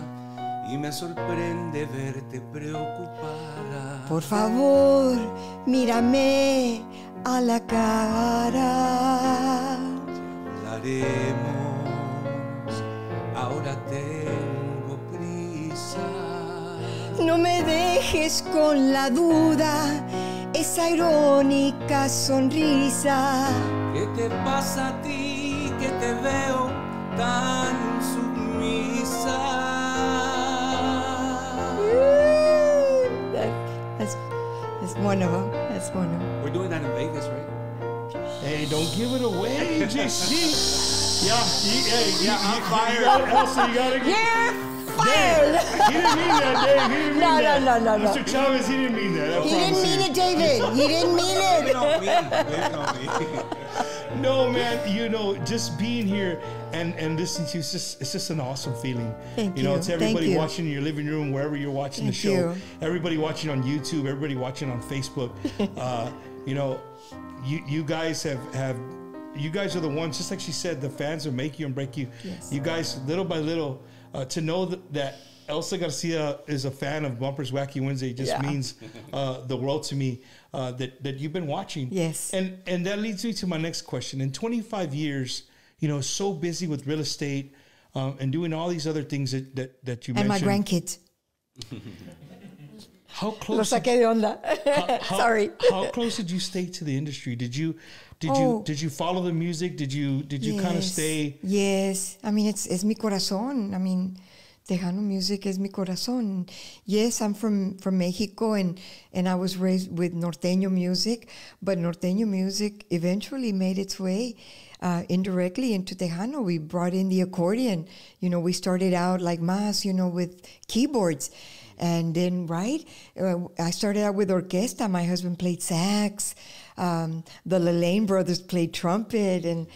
y me sorprende verte preocupada. Por favor, mírame a la cara. Hablaremos, ahora tengo prisa. No me dejes con la duda, esa irónica sonrisa. ¿Qué te pasa a ti que te veo tan sumisa? That's one of them. That's one of them. We're doing that in Vegas, right? Hey, don't give it away, JC. Yeah, I'm fired. Elsa, you gotta get... You're fired. He didn't mean that, Dave. He didn't mean that. No. Mr. Chavez, he didn't mean that. He didn't mean it, David. He didn't mean Blame it it. on me. Blame it on me. No, man, just being here and listening to you, it's just an awesome feeling. Thank You know, you. it's everybody Thank you. watching in your living room, wherever you're watching the Thank show. you. Everybody watching on YouTube, everybody watching on Facebook. You know, you guys have you guys are the ones, just like she said, the fans will make you and break you. Yes. You guys, little by little, to know that Elsa Garcia is a fan of Bumpers Wacky Wednesday just means the world to me. That you've been watching. Yes. And that leads me to my next question. In 25 years, you know, so busy with real estate and doing all these other things that you And my mentioned. grandkids. How Lo close? saqué de onda. Sorry. How close did you stay to the industry? Did you follow the music? Did you kind of stay? Yes. I mean, it's mi corazón. I mean, Tejano music es mi corazón. Yes, I'm from Mexico and I was raised with norteño music, but norteño music eventually made its way indirectly into Tejano. We brought in the accordion. You know, we started out like más, you know, with keyboards. And then, I started out with orquesta. My husband played sax. The Lelaine brothers played trumpet, and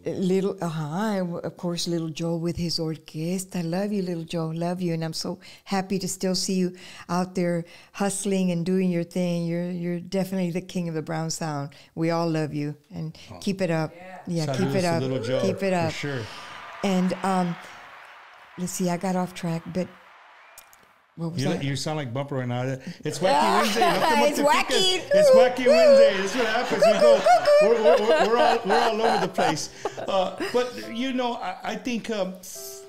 of course, Little Joe with his orquesta. I love you, Little Joe. Love you, and I'm so happy to still see you out there hustling and doing your thing. You're definitely the king of the brown sound. We all love you, and keep it up. Yeah, Saludos keep it to up. Little Joe, Keep it up. for sure. And let's see, I got off track, but. What was that? You sound like Bumper right now. It's Wacky Wednesday. It's wacky. It's Wacky Wednesday. That's what happens. We're all over the place. But you know, I think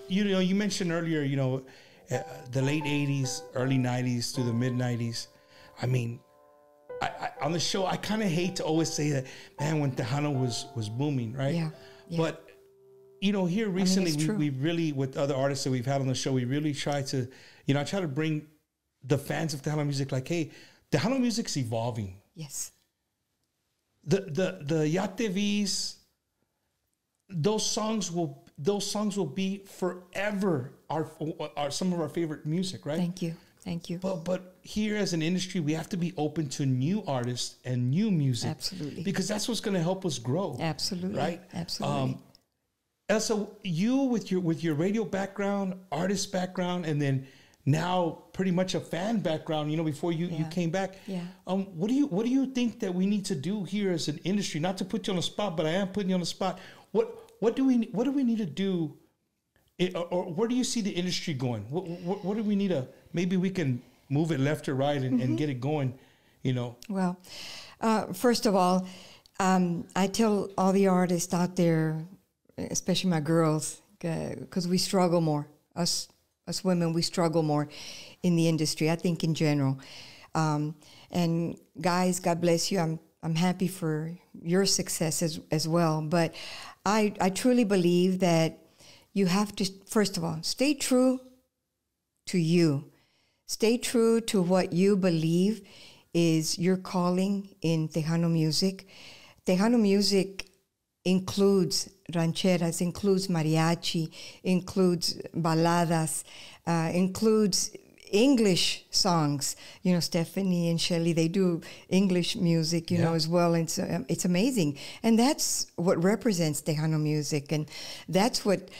you know, you mentioned earlier, you know, the late '80s, early '90s through the mid '90s. I mean, I on the show, I kind of hate to always say that, man, when Tejano was booming, right? Yeah. But you know, here recently, we really, with other artists that we've had on the show, we really try to, you know, I try to bring the fans of Tejano music like, hey, Tejano music's evolving. Yes. The Ya Te Vis, those songs will be forever our some of our favorite music, right? Thank you. But here as an industry, we have to be open to new artists and new music. Absolutely. Because that's what's going to help us grow. Absolutely. Right? Absolutely. Elsa, you with your radio background, artist background, and then now pretty much a fan background, you know, before you came back. Yeah. What do you think that we need to do here as an industry? Not to put you on the spot, but I am putting you on the spot. What do we need to do, or where do you see the industry going? What do we need to, maybe we can move it left or right and get it going, you know? Well, first of all, I tell all the artists out there, especially my girls, because we struggle more. Us women, we struggle more in the industry, I think in general. And guys, God bless you. I'm happy for your success as well. But I truly believe that you have to, first of all, stay true to you. Stay true to what you believe is your calling in Tejano music. Tejano music includes rancheras, includes mariachi, includes baladas, includes English songs. You know, Stephanie and Shelley, they do English music, you know, as well. It's amazing. And that's what represents Tejano music. And that's what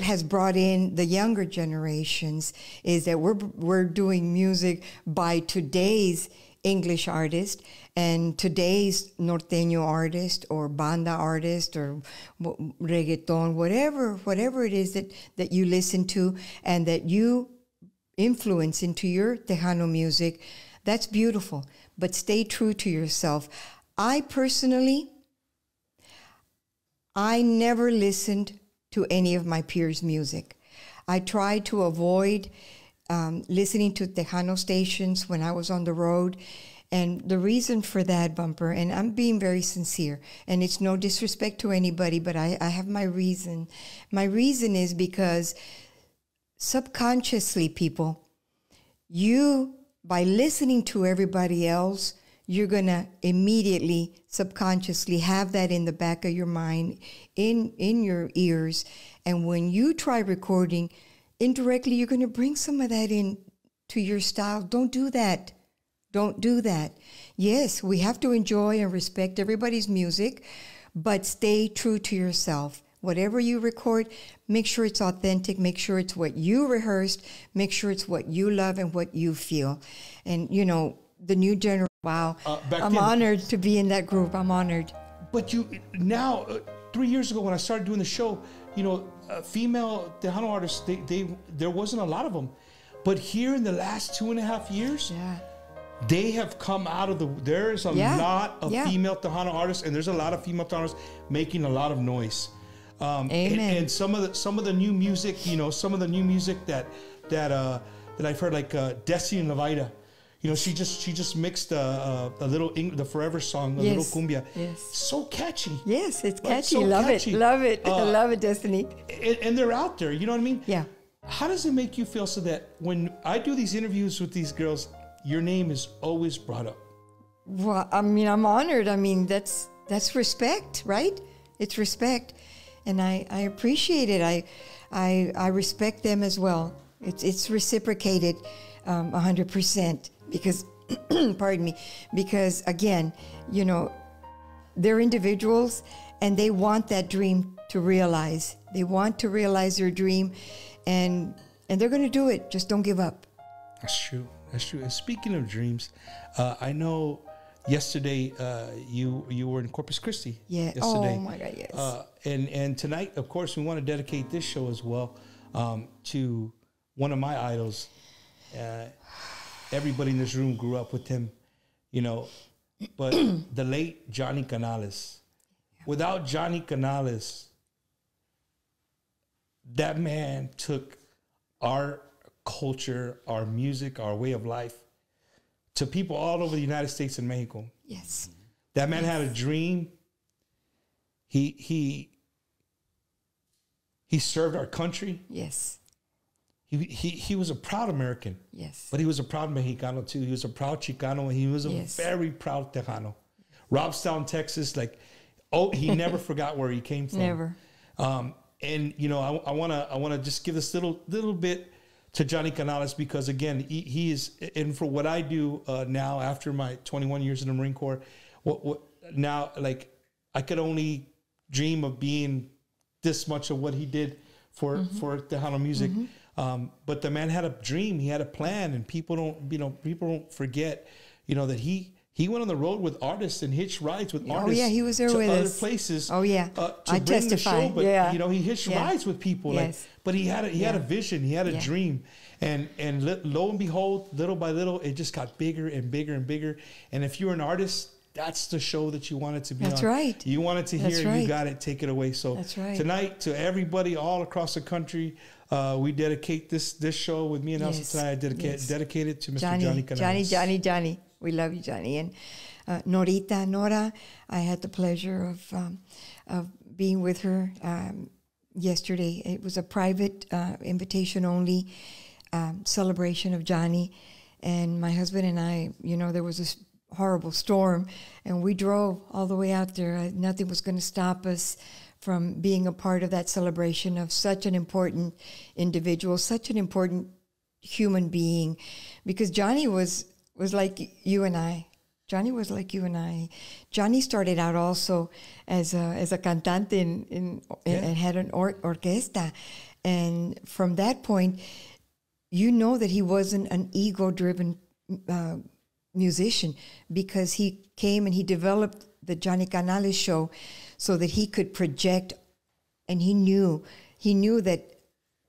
has brought in the younger generations, is that we're doing music by today's English artist and today's norteño artist or banda artist or reggaeton, whatever it is that you listen to, and that you influence into your Tejano music, that's beautiful. But stay true to yourself. I personally, I never listened to any of my peers' music. I tried to avoid listening to Tejano stations when I was on the road. And the reason for that, Bumper, and I'm being very sincere, and it's no disrespect to anybody, but I have my reason. My reason is because subconsciously, people, you, by listening to everybody else, you're going to immediately, subconsciously have that in the back of your mind, in your ears. And when you try recording, indirectly, you're going to bring some of that in to your style. Don't do that. Don't do that. Yes, we have to enjoy and respect everybody's music, but stay true to yourself. Whatever you record, make sure it's authentic, make sure it's what you rehearsed, make sure it's what you love and what you feel. And, you know, the new generation, wow, I'm honored to be in that group. I'm honored. But you, now, 3 years ago when I started doing the show, you know, female Tejano artists, there wasn't a lot of them. But here in the last 2.5 years, they have come out of there's a lot of female Tejano artists, and there's a lot of female Tejano artists making a lot of noise. Amen. And some of the new music, you know, some of the new music that I've heard, like Desi and Lavaida, you know, she just mixed a little the Forever song, a little cumbia. Yes. So catchy. Yes, it's Like, catchy. so Love catchy. it. Love it. I love it, Destiny. And they're out there, you know what I mean? Yeah. How does it make you feel so that when I do these interviews with these girls, your name is always brought up? Well, I mean, I'm honored. I mean, that's respect, right? It's respect. And I appreciate it. I respect them as well. It's reciprocated 100% because, pardon me, because again, you know, they're individuals and they want that dream to realize. They want to realize their dream, and they're going to do it. Just don't give up. That's true. That's true. And speaking of dreams, I know yesterday you were in Corpus Christi. Yeah. Yesterday. Oh my God. Yes. And tonight, of course, we want to dedicate this show as well to one of my idols. Everybody in this room grew up with him, you know, but the late Johnny Canales. Without Johnny Canales, that man took our culture, our music, our way of life to people all over the United States and Mexico. Yes. That man had a dream. He served our country. Yes. He was a proud American. Yes. But he was a proud Mexicano too. He was a proud Chicano, and he was a very proud Tejano. Robstown, Texas, he never forgot where he came from. Never. And you know, I wanna just give this little bit to Johnny Canales, because again, he is, and for what I do now after my 21 years in the Marine Corps, what now, like, I could only dream of being this much of what he did for Tejano music. But the man had a dream, he had a plan, and people don't forget, you know, that he went on the road with artists and hitched rides with artists. Oh yeah, he was there with other us. places. Oh yeah, I testify. Show, but yeah, you know, he hitched rides with people. Yes. But he had a vision, he had a dream, and lo and behold, little by little, it just got bigger and bigger and bigger. And if you're an artist, that's the show that you wanted to be on. That's right. You wanted to hear, you got it, take it away. So that's right. Tonight, to everybody all across the country, we dedicate this show with me and Elsa tonight. I dedicate it to Mr. Johnny Canales. Johnny. We love you, Johnny. And Nora, I had the pleasure of being with her yesterday. It was a private, invitation only celebration of Johnny. And my husband and I, you know, there was this horrible storm, and we drove all the way out there. Nothing was going to stop us from being a part of that celebration of such an important individual, such an important human being, because Johnny was like you and I. Johnny was like you and I. Johnny started out also as a cantante and had an orquesta. And from that point, you know that he wasn't an ego-driven musician, because he came and he developed the Johnny Canales show so that he could project, and he knew that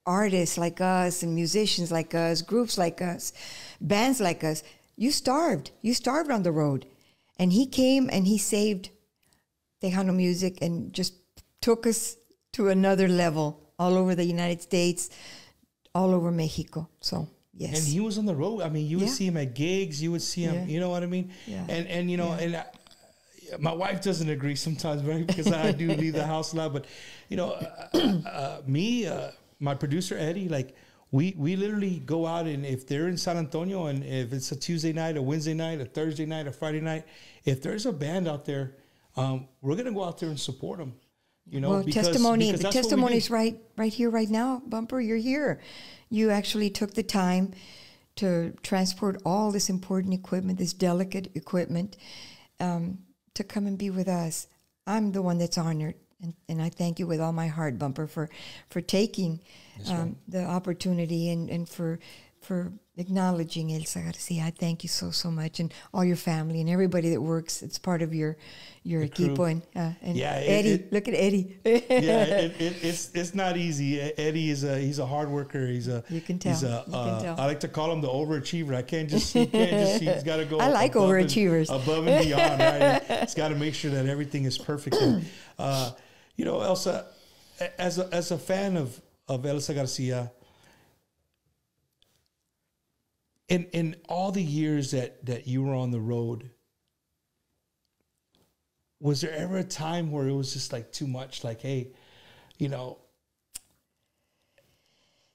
artists like us and musicians like us, groups like us, bands like us, you starved. You starved on the road. And he came and he saved Tejano music and just took us to another level all over the United States, all over Mexico. So, yes. And he was on the road. I mean, you would see him at gigs. You would see him, you know what I mean? Yeah. And you know, and my wife doesn't agree sometimes, right? Because I do leave the house a lot. But, you know, my producer, Eddie, like, we literally go out, and if they're in San Antonio, and if it's a Tuesday night, a Wednesday night, a Thursday night, a Friday night, if there's a band out there, we're going to go out there and support them. You know, well, because testimony is right here, right now, Bumper. You're here. You actually took the time to transport all this important equipment, this delicate equipment, to come and be with us. I'm the one that's honored, and I thank you with all my heart, Bumper, for taking the opportunity and for acknowledging Elsa Garcia. I thank you so much, and all your family and everybody that works. It's part of your equipo, and Eddie. Look at Eddie. It's not easy. Eddie he's a hard worker. You can tell. I like to call him the overachiever. I can't just see. He's got to go. I like overachievers. Above and beyond. Right? He's got to make sure that everything is perfect. You know, Elsa, as a fan of Elsa Garcia. In all the years that you were on the road, was there ever a time where it was just like too much? Like, hey, you know,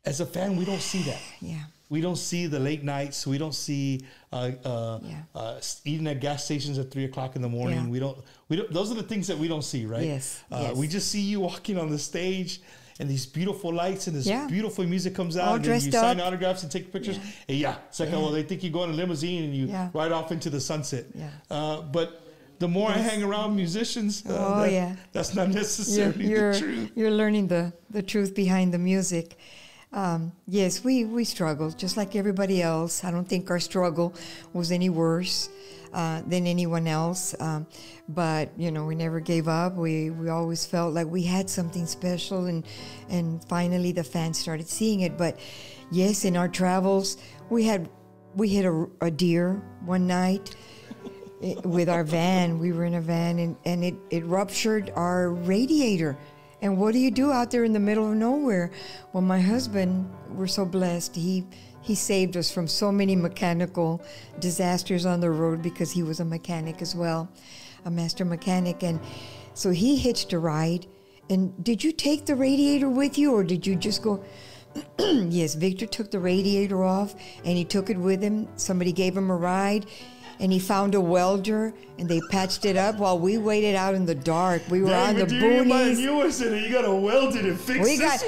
as a fan, we don't see that. Yeah. We don't see the late nights. We don't see eating at gas stations at 3 o'clock in the morning. Yeah. We don't. Those are the things that we don't see, right? Yes. We just see you walking on the stage. And these beautiful lights and this beautiful music comes out. All and dressed you sign up. autographs and take pictures. And it's like, well, they think you go in a limousine and you ride off into the sunset. Yeah. But the more I hang around musicians, that's not necessarily the truth. You're learning the truth behind the music. Yes, we struggled just like everybody else. I don't think our struggle was any worse than anyone else. But, you know, we never gave up. We always felt like we had something special, and finally the fans started seeing it. But yes, in our travels, we hit a deer one night with our van. We were in a van, and it ruptured our radiator. And what do you do out there in the middle of nowhere? Well, my husband, we're so blessed. He saved us from so many mechanical disasters on the road because he was a mechanic as well, a master mechanic. And so he hitched a ride. And did you take the radiator with you, or did you just go? Yes, Victor took the radiator off and he took it with him. Somebody gave him a ride. And he found a welder, and they patched it up while we waited out in the dark. We were on the boonies. You got to weld it and fix we got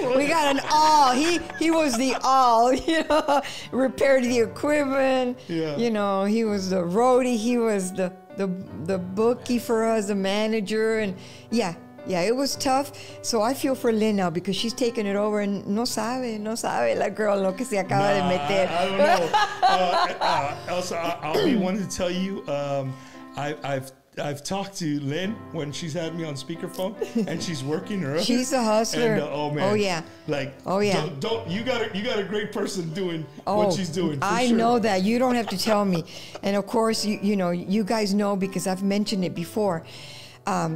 an awl. He was the awl. You know, repaired the equipment. Yeah. You know, he was the roadie. He was the bookie for us, the manager, and yeah, it was tough. So I feel for Lynn now because she's taking it over, and no sabe la girl lo que se acaba de meter. I don't know. Elsa, I'll be one to tell you, I've talked to Lynn when she's had me on speakerphone, and she's working her. She's a hustler. And, oh man. Oh yeah. Like. Oh yeah. Don't you got a great person doing what she's doing. I know that. You don't have to tell me. And of course, you know, you guys know because I've mentioned it before.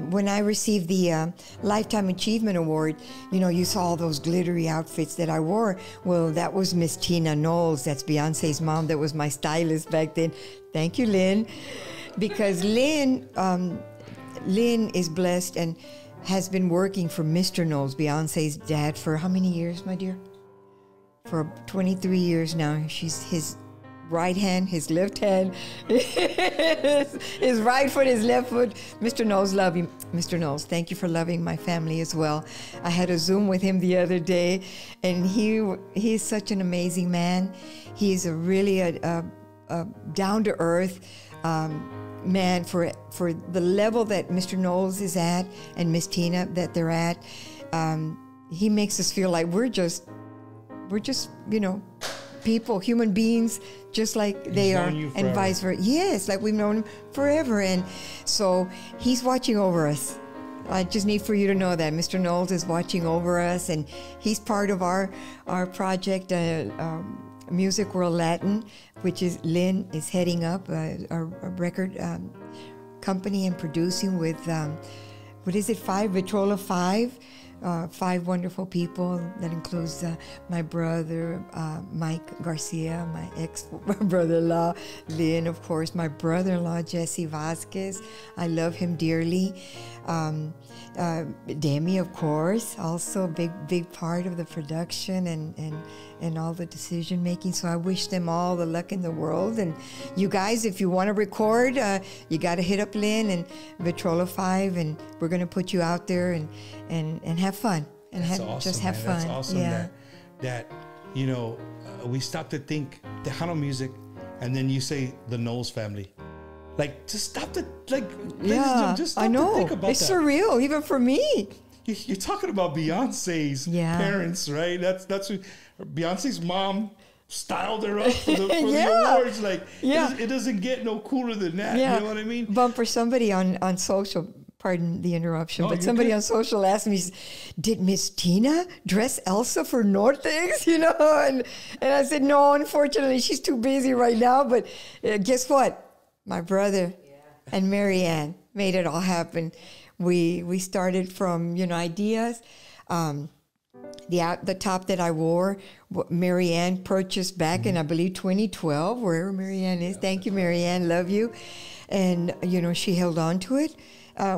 When I received the Lifetime Achievement Award, you know, you saw all those glittery outfits that I wore. Well, that was Miss Tina Knowles. That's Beyonce's mom. That was my stylist back then. Thank you, Lynn. Because Lynn is blessed and has been working for Mr. Knowles, Beyonce's dad, for how many years, my dear? For 23 years now. She's his right hand, his left hand, his right foot, his left foot. Mr. Knowles, love you. Mr. Knowles, thank you for loving my family as well. I had a Zoom with him the other day, and he's such an amazing man. He's a really a down-to-earth man for the level that Mr. Knowles is at and Miss Tina that they're at. He makes us feel like we're just, you know, people, human beings, just like they are, and vice versa. Yes, like we've known him forever. And so he's watching over us. I just need for you to know that Mr. Knowles is watching over us, and he's part of our project, Music World Latin, which is Lynn is heading up a record company and producing with, what is it, Vitrola 5? 5 wonderful people. That includes my brother, Mike Garcia, my ex-brother-in-law, Lynn, of course, my brother-in-law, Jesse Vasquez. I love him dearly. Demi, of course, also a big part of the production and all the decision making. So I wish them all the luck in the world. And you guys, if you want to record, you got to hit up Lynn and Vitrola 5, and we're going to put you out there and have fun and just have fun. That's awesome. Yeah. That you know, we stop to think Tejano music, and then you say the Knowles family. Like, just stop to just stop I know. To think about it's that. surreal, even for me. You're talking about Beyonce's parents, right? That's who, Beyonce's mom styled her up for the awards. Like, it doesn't get no cooler than that. You know what I mean? For somebody on social, pardon the interruption, but somebody on social asked me, did Miss Tina dress Elsa for Nortex? You know, and I said, no, unfortunately, she's too busy right now. But guess what? My brother and Marianne made it all happen. We started from, ideas. The top that I wore, Marianne purchased back in, I believe, 2012, wherever Marianne is. Thank you, Marianne. Love you. And, she held on to it.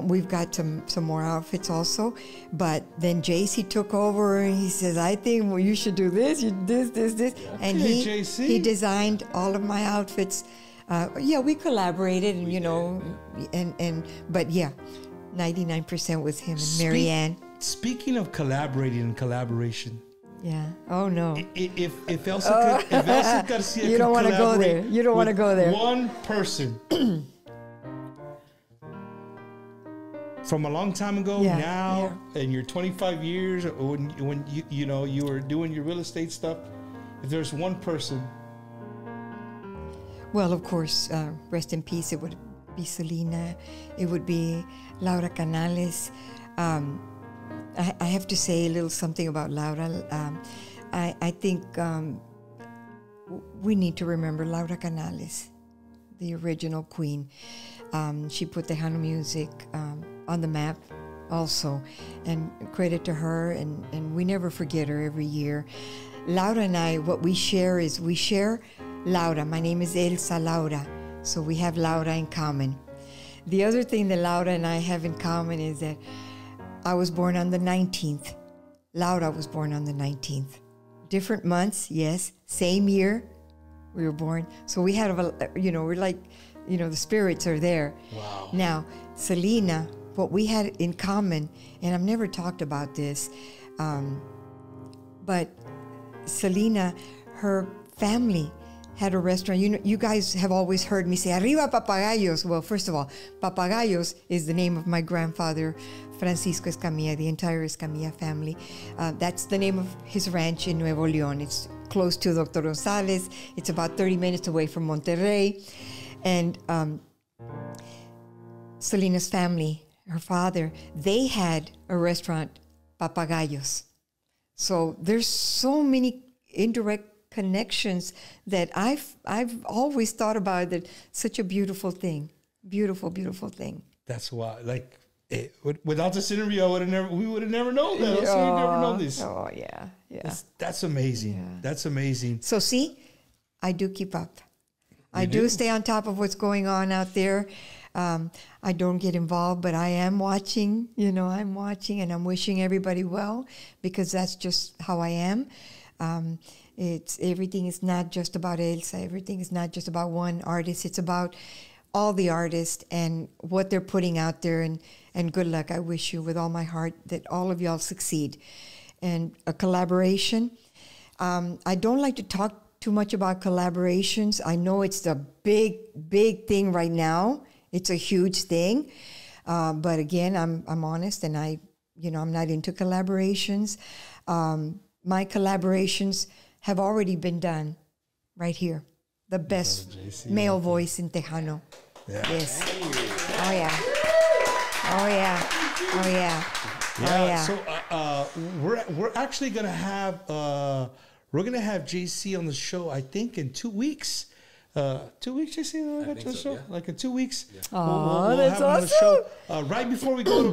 We've got some more outfits also. But then JC took over and he says, I think you should do this, this. And he designed all of my outfits. We collaborated, and but 99% was him and Marianne. Speaking of collaborating and collaboration. Yeah. Oh no. If Elsa Garcia you don't want to go there. You don't want to go there. One person from a long time ago in your 25 years, when you were doing your real estate stuff. If there's one person. Well, of course, rest in peace, it would be Selena. It would be Laura Canales. I have to say a little something about Laura. I think we need to remember Laura Canales, the original queen. She put Tejano music on the map also, and credit to her, and we never forget her every year. Laura and I, what we share is Laura. My name is Elsa Laura, so we have Laura in common. The other thing that Laura and I have in common is that I was born on the 19th. Laura was born on the 19th. Different months, yes, same year we were born. So we had, we're like, the spirits are there. Wow. Now, Selena, what we had in common, and I've never talked about this, but Selena, her family had a restaurant. You guys have always heard me say, Arriba Papagayos. Well, first of all, Papagayos is the name of my grandfather, Francisco Escamilla, the entire Escamilla family. That's the name of his ranch in Nuevo León. It's close to Dr. Rosales. It's about 30 minutes away from Monterrey. And Selena's family, her father, they had a restaurant, Papagayos. So there's so many indirect connections that I've always thought about that. Such a beautiful thing. Beautiful, beautiful thing. That's why, without this interview, we would have never known that. We'd never known this. Oh, yeah. That's amazing. Yeah. That's amazing. So see, I do keep up. I do stay on top of what's going on out there. I don't get involved, but I am watching. I'm watching, and I'm wishing everybody well, because that's just how I am. Everything is not just about Elsa. Everything is not just about one artist. It's about all the artists and what they're putting out there. And good luck. I wish you with all my heart that all of y'all succeed. And a collaboration. I don't like to talk too much about collaborations. I know it's the big thing right now. It's a huge thing. But again, I'm honest, and I'm not into collaborations. My collaborations have already been done right here. The best male voice in Tejano. Yeah. Yes. Oh, yeah. Oh, yeah. Oh yeah. Yeah. Oh yeah. So we're actually gonna have JC on the show. I think in 2 weeks. 2 weeks, JC. I think so, yeah. Like in 2 weeks. Yeah. We'll That's have him on the awesome. show right before we go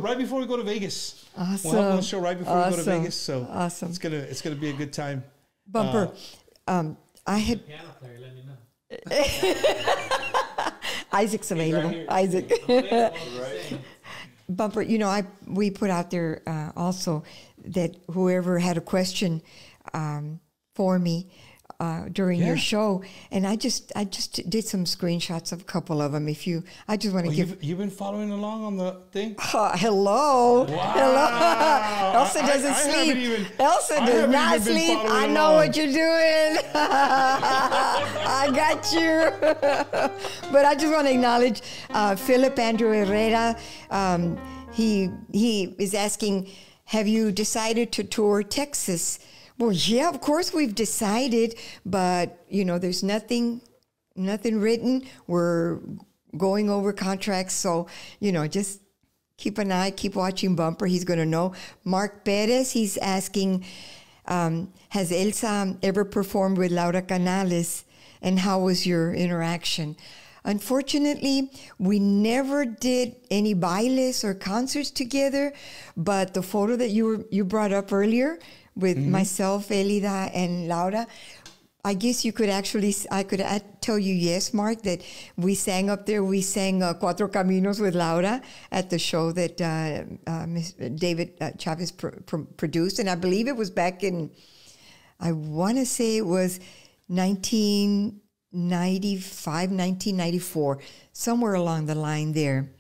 to Vegas. Awesome. We'll have him on the show right before we go to Awesome. Vegas. So Awesome. It's gonna be a good time. Bumper. I had. Piano player, let me know. Isaac's available. Right Isaac. Bumper, you know, we put out there also that whoever had a question for me during your show, and I just did some screenshots of a couple of them. I just want to give. You've been following along on the thing. Hello, wow. Hello. Elsa doesn't sleep. Elsa does not sleep. I know what you're doing. I got you. But I just want to acknowledge Philip Andrew Herrera. He is asking, have you decided to tour Texas? Well, yeah, of course we've decided, but you know, there's nothing written. We're going over contracts, so you know, just keep an eye, keep watching Bumper. He's going to know. Mark Perez, he's asking, has Elsa ever performed with Laura Canales, and how was your interaction? Unfortunately, we never did any bailes or concerts together, but the photo that you brought up earlier with myself, Elida, and Laura, I guess I could tell you yes, Mark, that we sang up there. We sang Cuatro Caminos with Laura at the show that David Chavez produced, and I believe it was back in, I want to say it was 1995, 1994, somewhere along the line there.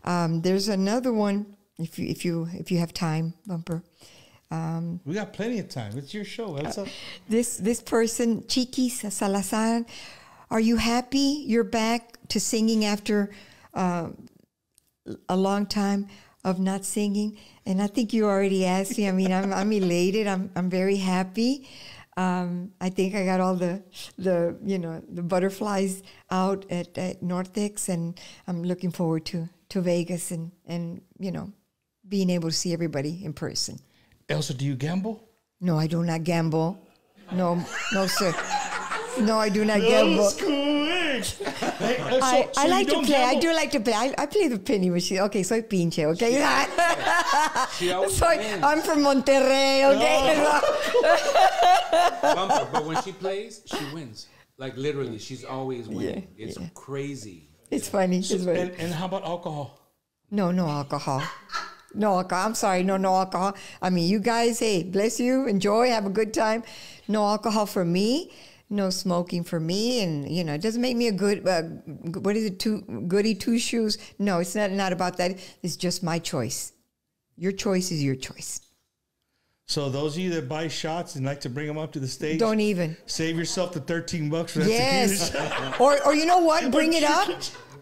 There's another one, if you have time, Bumper. We got plenty of time. It's your show, Elsa. This person, Chiquis Salazar, are you happy you're back to singing after a long time of not singing? And I think you already asked me. I mean, I'm elated. I'm very happy. I think I got all the butterflies out at Northex, and I'm looking forward to Vegas and being able to see everybody in person. Elsa, do you gamble? No, I do not gamble. No, sir. No, I do not gamble. I like to play. I do like to play. I play the penny machine. Okay, soy pinche, okay? I'm from Monterrey, okay? But when she plays, she wins. Like literally, she's always winning. It's crazy. It's funny. And how about alcohol? No alcohol. No alcohol. I'm sorry. No alcohol. I mean, you guys, hey, bless you. Enjoy. Have a good time. No alcohol for me. No smoking for me. And, it doesn't make me a good, goody two shoes. No, it's not about that. It's just my choice. Your choice is your choice. So those of you that buy shots and like to bring them up to the stage, don't even. Save yourself the $13 for that. Yes. or you know what? Bring it up.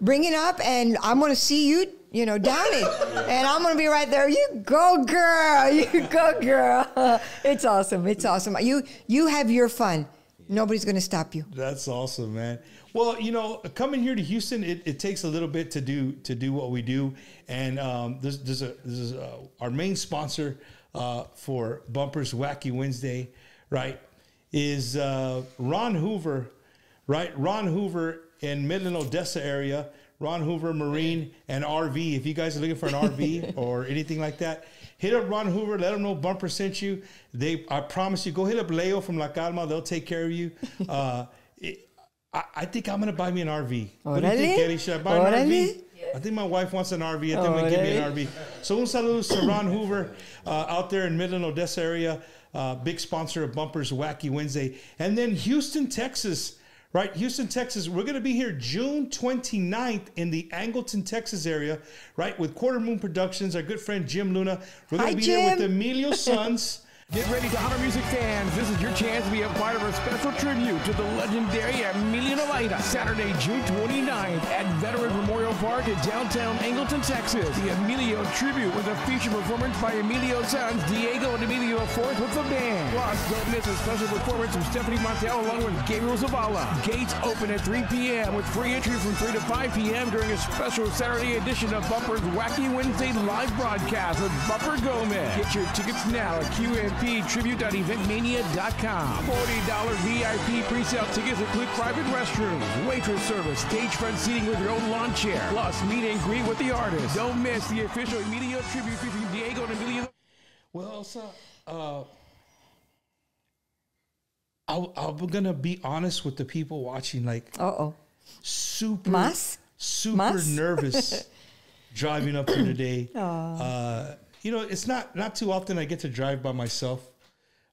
Bring it up, and I'm going to see you, down it. And I'm going to be right there. You go, girl. You go, girl. It's awesome. It's awesome. You have your fun. Nobody's going to stop you. That's awesome, man. Well, coming here to Houston, it takes a little bit to do what we do. And this is our main sponsor for Bumper's Wacky Wednesday, right, is Ron Hoover, right? Ron Hoover in Midland, Odessa area. Ron Hoover Marine and RV. If you guys are looking for an RV or anything like that, hit up Ron Hoover. Let them know Bumper sent you. I promise you, go hit up Leo from La Calma. They'll take care of you. I think I'm going to buy me an RV. What do you think, Kelly? Should I buy an RV? I think my wife wants an RV. I think I'm going to give me an RV. So un saludo to Ron Hoover out there in Midland, Odessa area. Big sponsor of Bumper's Wacky Wednesday. And then Houston, Texas. Right, Houston, Texas. We're going to be here June 29th in the Angleton, Texas area, right, with Quarter Moon Productions, our good friend Jim Luna. We're going to be there with Emilio Sons, Get ready to honor music fans. This is your chance to be a part of a special tribute to the legendary Emilio Novaira. Saturday, June 29th at Veterans Memorial Park in downtown Angleton, Texas. The Emilio tribute with a feature performance by Emilio's sons, Diego and Emilio IV with the band. Plus, don't miss a special performance from Stephanie Montel along with Gabriel Zavala. Gates open at 3 p.m. with free entry from 3 to 5 p.m. during a special Saturday edition of Bumper's Wacky Wednesday live broadcast with Bumper Gomez. Get your tickets now at QMPtribute.eventmania.com. $40 VIP pre-sale tickets include private restrooms, waitress service, stage front seating with your own lawn chair, plus meet and greet with the artist. Don't miss the official Emilio tribute featuring Diego and Emilio. Well, Elsa, I'm gonna be honest with the people watching. Like, super nervous driving up here today. You know, it's not too often I get to drive by myself,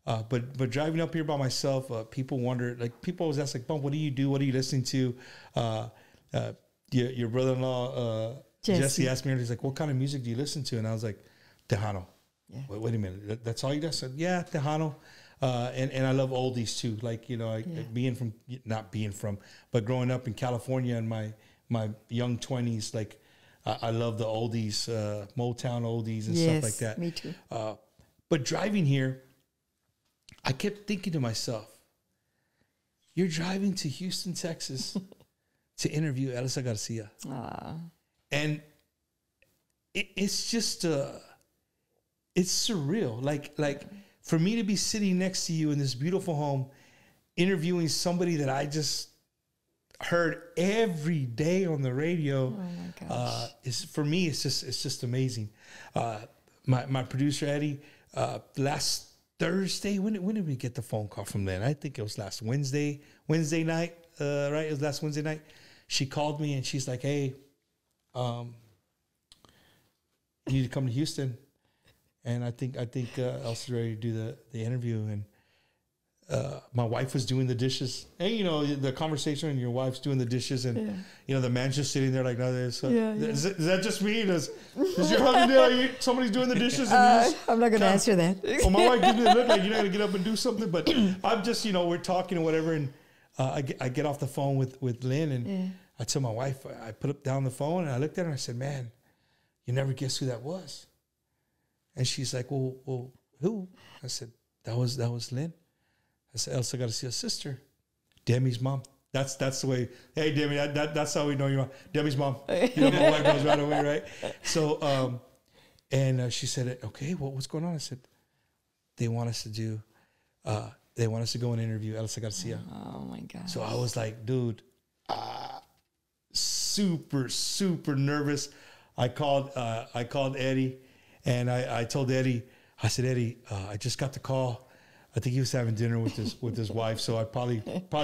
but driving up here by myself, people wonder. Like, people always ask, like, "Bump, what do you do? What are you listening to?" Your brother-in-law Jesse asked me, he's like, "What kind of music do you listen to?" And I was like, "Tejano." Yeah. Wait a minute, that's all you guys said? Yeah, Tejano. And I love oldies too. Like, you know, but growing up in California in my young 20s, like, I love the oldies, Motown oldies and stuff like that. Me too. But driving here, I kept thinking to myself, you're driving to Houston, Texas to interview Elsa Garcia. And it's just, it's surreal. Like for me to be sitting next to you in this beautiful home, interviewing somebody that I just heard every day on the radio. Oh my gosh. Is for me, it's just amazing. My producer Eddie, last Thursday, when did we get the phone call from then? I think it was last Wednesday night, right? It was last Wednesday night. She called me and she's like, "Hey, you need to come to Houston." And I think Elsa's ready to do the interview. And my wife was doing the dishes. And, you know, the conversation when your wife's doing the dishes and, you know, the man's just sitting there like, "No, is that just me? Does your husband somebody's doing the dishes?" And I'm not going to answer that. Well, my wife gives me the look like, "You're not going to get up and do something." But I'm just, you know, we're talking or whatever. And I get off the phone with Lynn. And I tell my wife, I put down the phone and I looked at her and I said, "Man, you never guess who that was." And she's like, well, who? I said, that was Lynn. I said, Elsa Garcia's sister, Demi's mom. That's the way. Hey, Demi, that's how we know your mom. Demi's mom. You know, my wife knows right away, right? So, and she said, "Okay, what's going on?" I said, they want us to go and interview Elsa Garcia. Oh my God. So I was like, dude, super nervous. I called Eddie. And I told Eddie, I said, "Eddie, I just got the call. I think he was having dinner with his wife, so I probably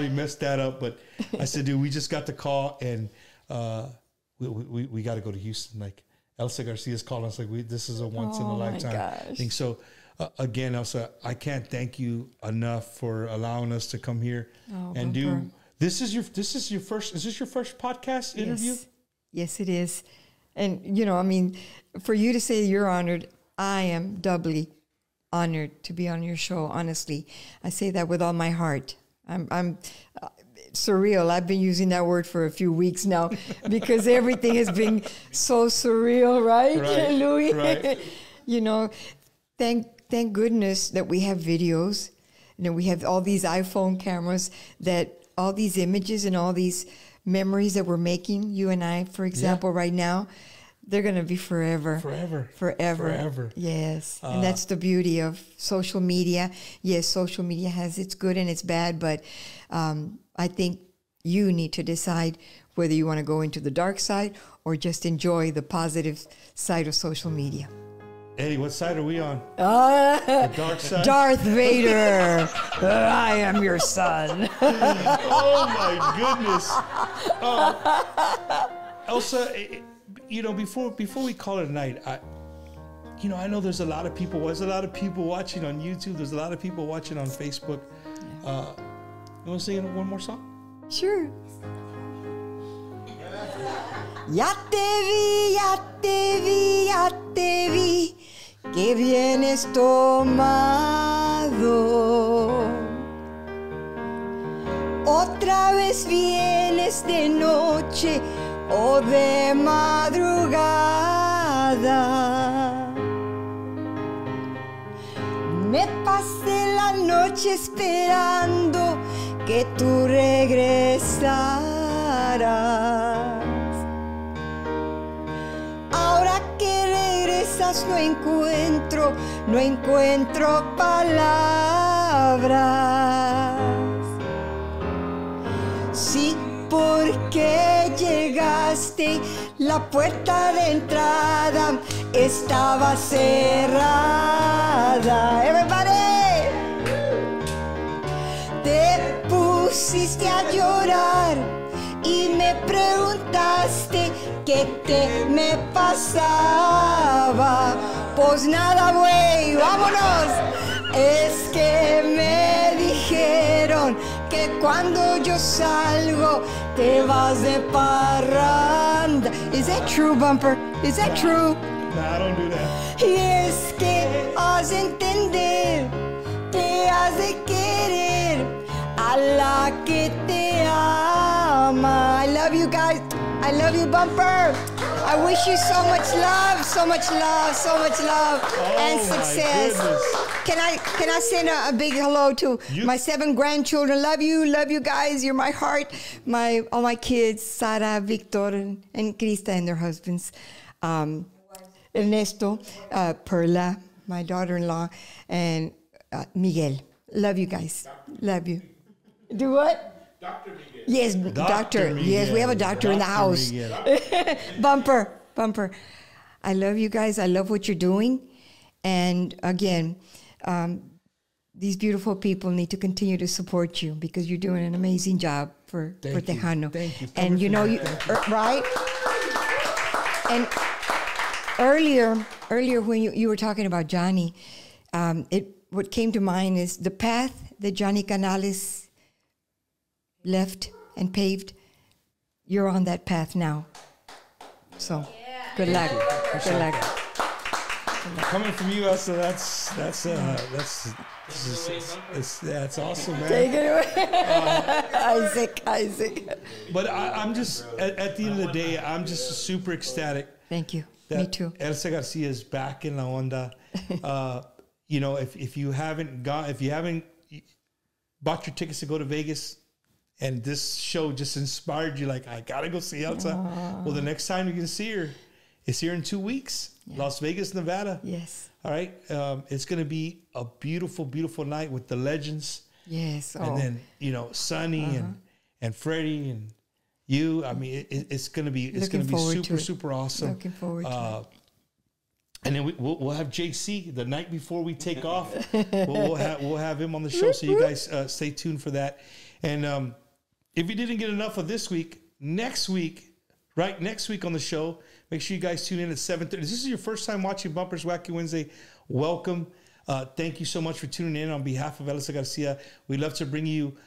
messed that up. But I said, dude, we just got the call, and we got to go to Houston. Like, Elsa Garcia's calling us. Like, this is a once in a lifetime thing." So again, Elsa, I can't thank you enough for allowing us to come here and do. This is your first. Is this your first podcast interview? Yes, it is. And, you know, I mean, for you to say you're honored, I am doubly honored to be on your show, honestly. I say that with all my heart. I'm surreal. I've been using that word for a few weeks now because everything has been so surreal, right, Louis? Right. You know, thank goodness that we have videos. You know, we have all these iPhone cameras that all these images and all these memories that we're making, you and I, for example, right now, they're going to be forever. Forever. Yes. And that's the beauty of social media. Yes, social media has its good and its bad, but I think you need to decide whether you want to go into the dark side or just enjoy the positive side of social media. Eddie, what side are we on? The dark side? Darth Vader. I am your son. Oh, my goodness. Elsa, you know, before we call it a night, I know there's a lot of people watching on YouTube. There's a lot of people watching on Facebook. You want to sing one more song? Sure. Ya te vi, ya te vi, ya te vi. que vienes tomado. Otra vez vienes de noche o de madrugada. Me pasé la noche esperando que tú regresaras. Ahora que regresas no encuentro palabras. Sí, porque llegaste, la puerta de entrada estaba cerrada. Everybody, te pusiste a llorar y me preguntaste qué me pasaba. Pues nada, güey, vámonos. Es que me dijeron que cuando yo salgo te vas de parranda. Is that true, Bumper? Is that true? No, I don't do that. Y es que has de entender, te has de querer a la que te ama. I love you guys. I love you, Bumper. I wish you so much love, so much love, so much love, and success. Can I send a big hello to my 7 grandchildren? Love you guys. You're my heart. All my kids, Sara, Victor, and Krista and their husbands. Ernesto, Perla, my daughter-in-law, and Miguel. Love you guys. Love you. Do what? Dr. Miguel. Yes, doctor. Yes, we have a doctor in the house. Bumper. I love you guys. I love what you're doing. And again, these beautiful people need to continue to support you because you're doing an amazing job for Tejano. Thank you. And you know, right? And earlier when you were talking about Johnny, what came to mind is the path that Johnny Canales left and paved. You're on that path now. So, good luck. Good luck. Coming from you, Elsa, that's awesome, man. Take it away. Isaac. But I'm just, at the end of the day, I'm just super ecstatic. Thank you. Me too. Elsa Garcia is back in La Onda. You know, if you haven't bought your tickets to go to Vegas, and this show just inspired you, like, I gotta go see Elsa. Well, the next time you can see her is here in 2 weeks, Las Vegas, Nevada. Yes. All right. It's gonna be a beautiful, beautiful night with the legends. Yes. And then, you know, Sonny and Freddie and you. I mean, it's gonna be super awesome. Looking forward to it. And then we'll have JC the night before we take off. we'll have him on the show, so you guys stay tuned for that. And if you didn't get enough of this week, next week on the show, make sure you guys tune in at 7:30. If this is your first time watching Bumpers Wacky Wednesday, welcome. Thank you so much for tuning in on behalf of Elsa Garcia. We love to bring you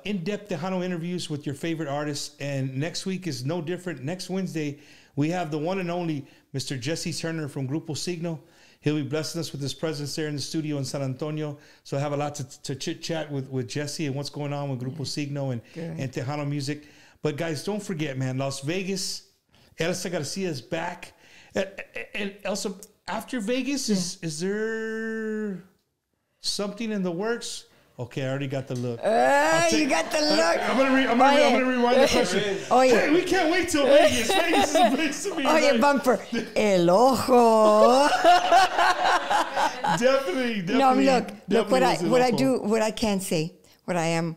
in-depth Tejano interviews with your favorite artists. And next week is no different. Next Wednesday, we have the one and only Mr. Jesse Turner from Grupo Signo. He'll be blessing us with his presence there in the studio in San Antonio. So I have a lot to chit-chat with Jesse and what's going on with Grupo Signo and Tejano music. But guys, don't forget, man, Las Vegas, Elsa Garcia is back. And Elsa, after Vegas, is there something in the works? Okay, I already got the look. You got the look. I'm gonna rewind the question. Hey, we can't wait till Vegas. Vegas is a place to be. Oye, Bumper, el ojo. Definitely. No, look. What I can say, what I am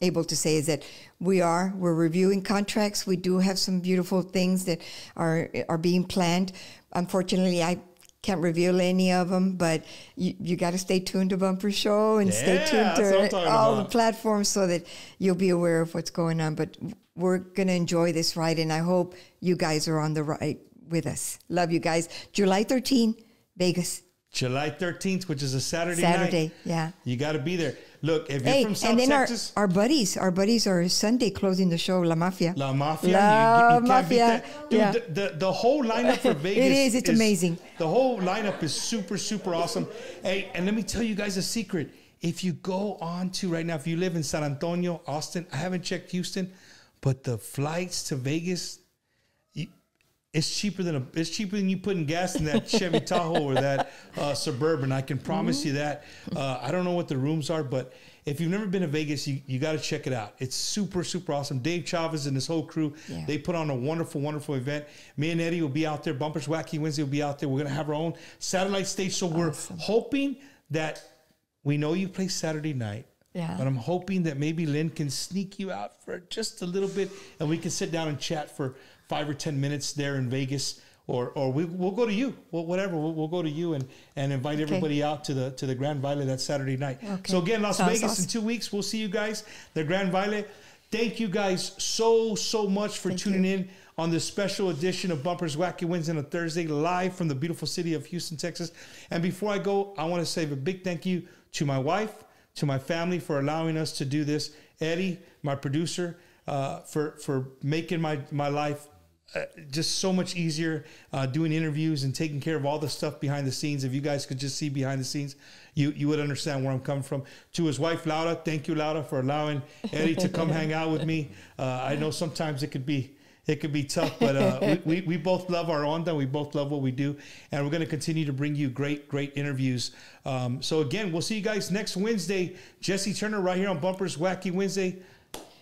able to say is that we're reviewing contracts. We do have some beautiful things that are being planned. Unfortunately, I can't reveal any of them, but you got to stay tuned to Bumper Show and stay tuned to all the platforms so that you'll be aware of what's going on. But we're going to enjoy this ride, and I hope you guys are on the ride with us. Love you guys. July 13, Vegas. July 13th, which is a Saturday night. Yeah. You got to be there. Look, if you're from South Texas. Our buddies are Sunday closing the show, La Mafia. La Mafia. La you Mafia. Can't beat that. Dude, the whole lineup for Vegas. It is. It's amazing. The whole lineup is super, super awesome. Hey, and let me tell you guys a secret. If you go on to right now, if you live in San Antonio, Austin, I haven't checked Houston, but the flights to Vegas, it's cheaper than you putting gas in that Chevy Tahoe or that Suburban. I can promise you that. I don't know what the rooms are, but if you've never been to Vegas, you got to check it out. It's super, super awesome. Dave Chavez and his whole crew, they put on a wonderful, wonderful event. Me and Eddie will be out there. Bumpers Wacky Wednesday will be out there. We're going to have our own satellite stage. So we're hoping that we know you play Saturday night. Yeah. But I'm hoping that maybe Lynn can sneak you out for just a little bit and we can sit down and chat for 5 or 10 minutes there in Vegas, or we'll go to you. Well, whatever, we'll go to you and invite everybody out to the Grand Valle that Saturday night. Okay. So again, Las Vegas awesome. In 2 weeks. We'll see you guys, the Grand Valle. Thank you guys so much for tuning in on this special edition of Bumpers Wacky Wednesday on a Thursday, live from the beautiful city of Houston, Texas. And before I go, I want to say a big thank you to my wife, to my family for allowing us to do this. Eddie, my producer, for making my life just so much easier, doing interviews and taking care of all the stuff behind the scenes. If you guys could just see behind the scenes, you would understand where I'm coming from. To his wife, Laura, thank you, Laura, for allowing Eddie to come hang out with me. I know sometimes it could be tough, but we both love our onda. We both love what we do, and we're going to continue to bring you great interviews. So again, we'll see you guys next Wednesday. Jesse Turner right here on Bumpers Wacky Wednesday.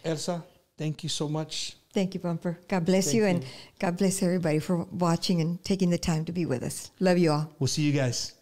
Elsa, thank you so much. Thank you, Bumper. God bless you, and God bless everybody for watching and taking the time to be with us. Love you all. We'll see you guys.